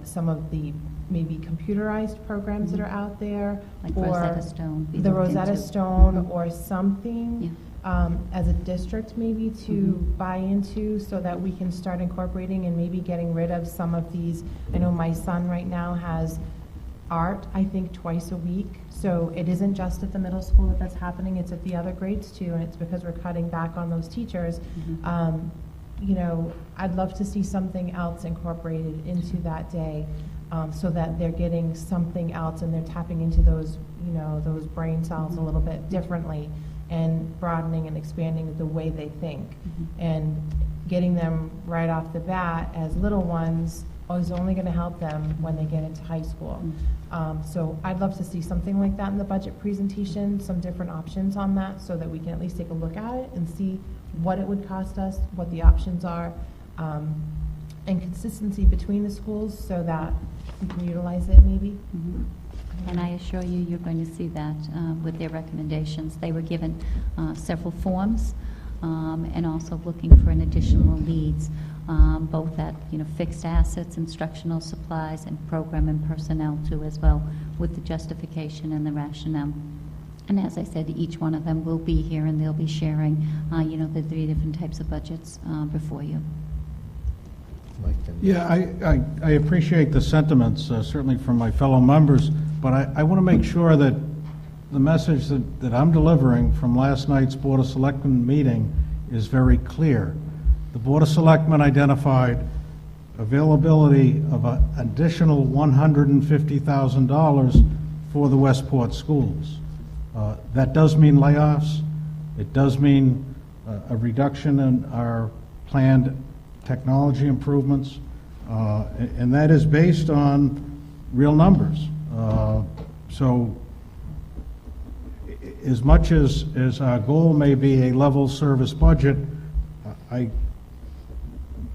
some of the maybe computerized programs that are out there. Like or Rosetta Stone. The Rosetta Stone or something as a district maybe to buy into, so that we can start incorporating and maybe getting rid of some of these. I know my son right now has art, I think, twice a week. So it isn't just at the middle school that's happening, it's at the other grades too, and it's because we're cutting back on those teachers. I'd love to see something else incorporated into that day. so that they're getting something else and they're tapping into those, those brain cells a little bit differently and broadening and expanding the way they think. And getting them right off the bat as little ones is only going to help them when they get into high school. So I'd love to see something like that in the budget presentation, some different options on that, so that we can at least take a look at it and see what it would cost us, what the options are, and consistency between the schools so that we can utilize it maybe. And I assure you, you're going to see that with their recommendations. They were given several forms and also looking for an additional leads, both at fixed assets, instructional supplies, and program and personnel too as well, with the justification and the rationale. And as I said, each one of them will be here and they'll be sharing, the 3 different types of budgets before you. Yeah, I appreciate the sentiments, certainly from my fellow members, but I want to make sure that the message that I'm delivering from last night's Board of Selectmen meeting is very clear. The Board of Selectmen identified availability of an additional $150,000 for the Westport schools. That does mean layoffs. It does mean a reduction in our planned technology improvements, and that is based on real numbers. So as much as our goal may be a level service budget, I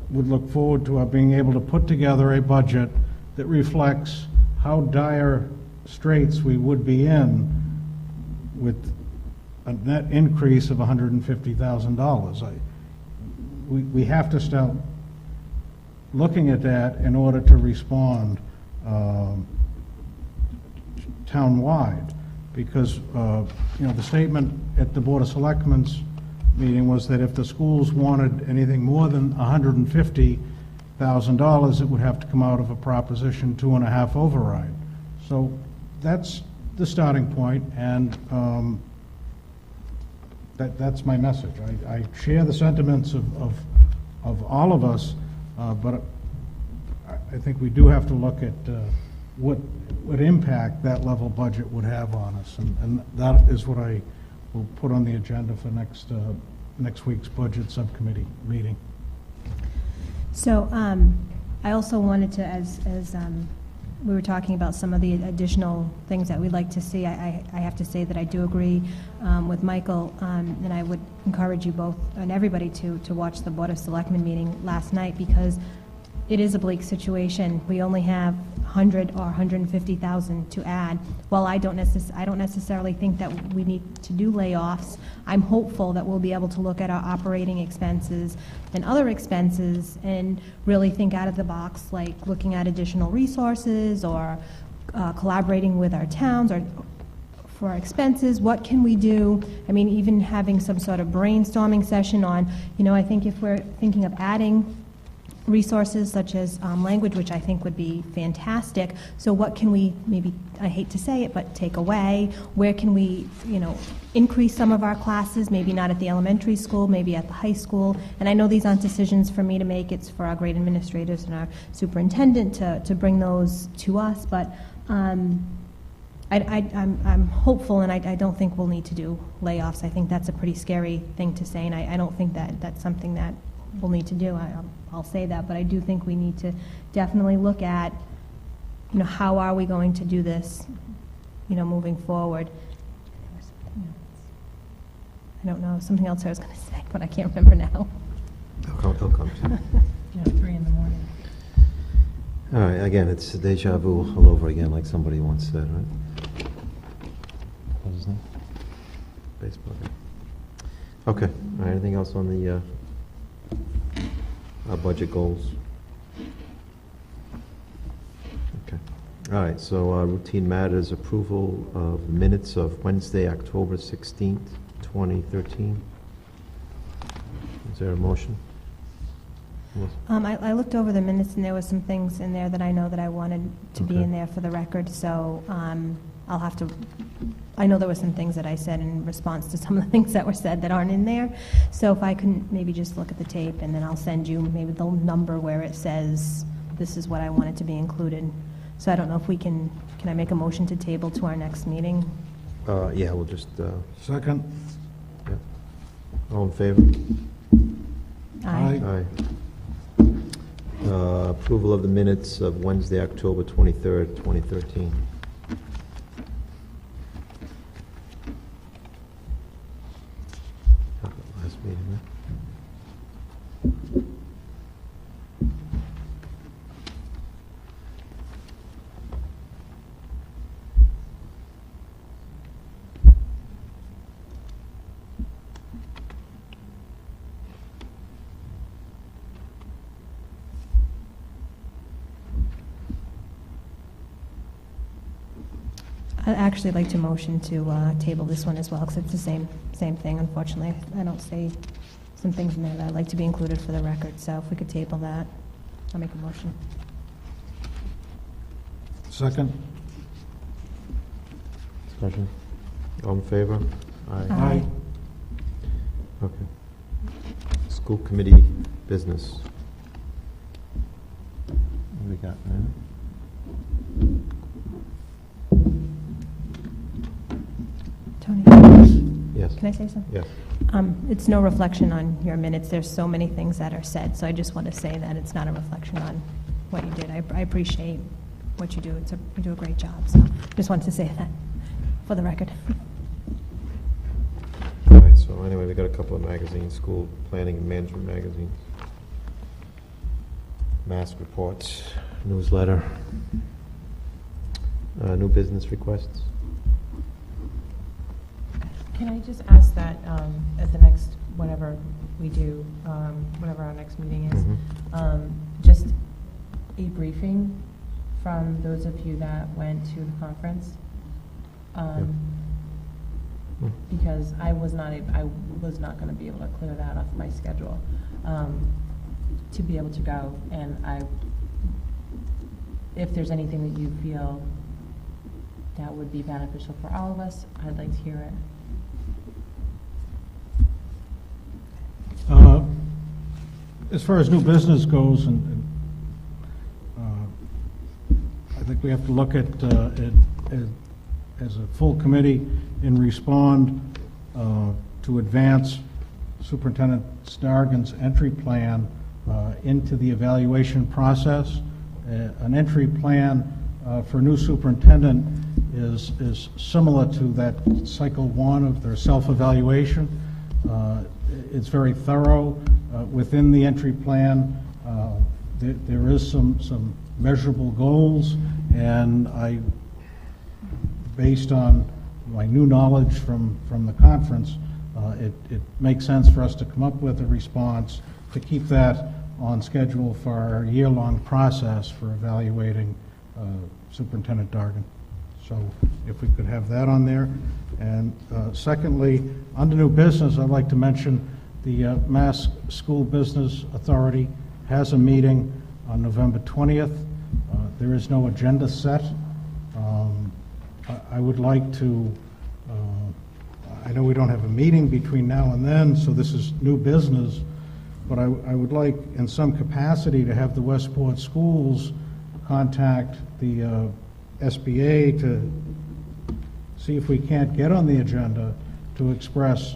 would look forward to being able to put together a budget that reflects how dire straits we would be in with a net increase of $150,000. We have to start looking at that in order to respond town-wide, because the statement at the Board of Selectmen's meeting was that if the schools wanted anything more than $150,000, it would have to come out of a Proposition 2.5 override. So that's the starting point, and that's my message. I share the sentiments of all of us, but I think we do have to look at what impact that level budget would have on us, and that is what I will put on the agenda for next week's budget subcommittee meeting. So I also wanted to, as we were talking about some of the additional things that we'd like to see, I have to say that I do agree with Michael, and I would encourage you both and everybody to watch the Board of Selectmen meeting last night, because it is a bleak situation. We only have 100 or 150,000 to add. While I don't necessarily think that we need to do layoffs, I'm hopeful that we'll be able to look at our operating expenses and other expenses and really think out of the box, like looking at additional resources or collaborating with our towns or for our expenses. What can we do? I mean, even having some sort of brainstorming session on, I think if we're thinking of adding resources such as language, which I think would be fantastic. So what can we maybe, I hate to say it, but take away? Where can we, increase some of our classes, maybe not at the elementary school, maybe at the high school? And I know these aren't decisions for me to make, it's for our grade administrators and our superintendent to bring those to us, but I'm hopeful, and I don't think we'll need to do layoffs. I think that's a pretty scary thing to say, and I don't think that that's something that we'll need to do. I'll say that, but I do think we need to definitely look at, how are we going to do this, moving forward. I don't know, something else I was going to say, but I can't remember now. He'll come to you. 3 in the morning. All right, again, it's deja vu all over again, like somebody once said, right? What's his name? Baseball guy. Okay, all right, anything else on the our budget goals? Okay. All right, so routine matters, approval of minutes of Wednesday, October 16th, 2013. Is there a motion? I looked over the minutes, and there were some things in there that I know that I wanted to be in there for the record, so I'll have to, I know there were some things that I said in response to some of the things that were said that aren't in there, so if I can maybe just look at the tape, and then I'll send you maybe the number where it says this is what I wanted to be included. So I don't know if we can I make a motion to table to our next meeting? Yeah, we'll just, Second? all in favor? Aye. Aye. Approval of the minutes of Wednesday, October 23rd, 2013. Last meeting, huh? I'd actually like to motion to table this one as well, because it's the same thing, unfortunately. I don't see some things in there that I'd like to be included for the record, so if we could table that, I'll make a motion. Second? Discussion? All in favor? Aye. Okay. School committee business. What do we got, man? Tony, Yes. can I say something? Yes. It's no reflection on your minutes. There's so many things that are said, so I just want to say that it's not a reflection on what you did. I appreciate what you do. You do a great job, so just wanted to say that for the record. All right, so anyway, we got a couple of magazines, school planning and management magazines. Mask reports, newsletter. New business requests. Can I just ask that at the next, whatever we do, whatever our next meeting is, just a briefing from those of you that went to the conference? Because I was not going to be able to clear that off my schedule to be able to go, and if there's anything that you feel that would be beneficial for all of us, I'd like to hear it. As far as new business goes, and I think we have to look at it as a full committee and respond to advance Superintendent Stargan's entry plan into the evaluation process. An entry plan for new superintendent is similar to that cycle one of their self-evaluation. It's very thorough. Within the entry plan, there is some measurable goals, and based on my new knowledge from the conference, it makes sense for us to come up with a response to keep that on schedule for our year-long process for evaluating Superintendent Dargan. So if we could have that on there. And secondly, under new business, I'd like to mention the Mass School Business Authority has a meeting on November 20th. There is no agenda set. I would like to, I know we don't have a meeting between now and then, so this is new business, but I would like in some capacity to have the Westport schools contact the SBA to see if we can't get on the agenda to express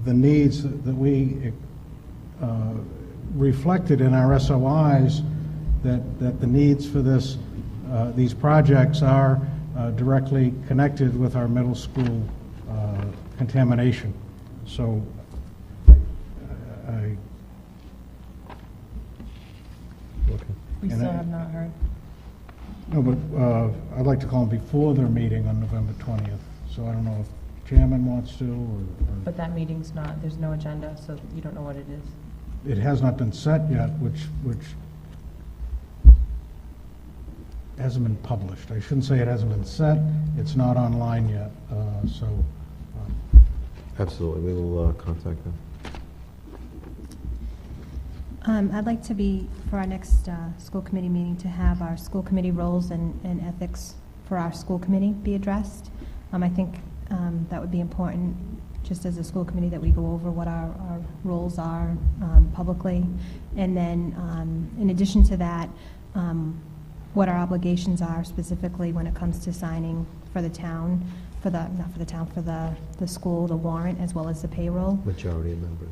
the needs that we reflected in our SOIs, that the needs for these projects are directly connected with our middle school contamination. So We still have not heard. No, but I'd like to call them before their meeting on November 20th. So I don't know if chairman wants to or But that meeting's not, there's no agenda, so you don't know what it is. it has not been set yet, which hasn't been published. I shouldn't say it hasn't been set. It's not online yet. Absolutely, we will contact them. I'd like to be, for our next school committee meeting, to have our school committee roles and ethics for our school committee be addressed. I think that would be important, just as a school committee, that we go over what our roles are publicly. And then, in addition to that, what our obligations are specifically when it comes to signing for the town, not for the town, for the school, the warrant, as well as the payroll. Majority of members.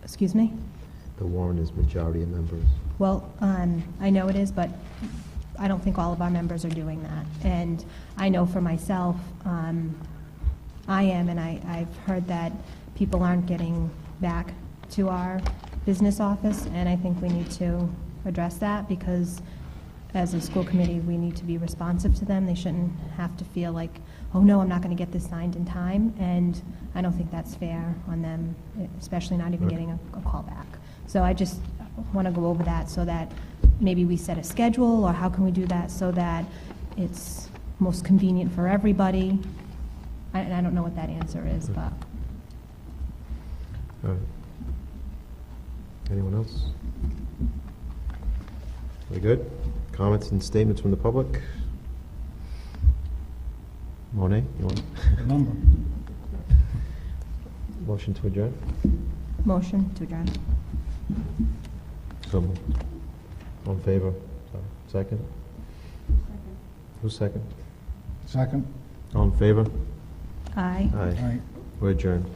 Excuse me? The warrant is majority of members. Well, I know it is, but I don't think all of our members are doing that. And I know for myself, I am, and I've heard that people aren't getting back to our business office, and I think we need to address that, because as a school committee, we need to be responsive to them. They shouldn't have to feel like, oh no, I'm not going to get this signed in time, and I don't think that's fair on them, especially not even getting a call back. So I just want to go over that so that maybe we set a schedule, or how can we do that so that it's most convenient for everybody. And I don't know what that answer is, but. All right. Anyone else? We good? Comments and statements from the public? Monet, you want? Number. Motion to adjourn? Motion to adjourn. So moved. All in favor? Second? Who's second? Second? Aye. All in favor? Aye. Aye. Aye. We're adjourned.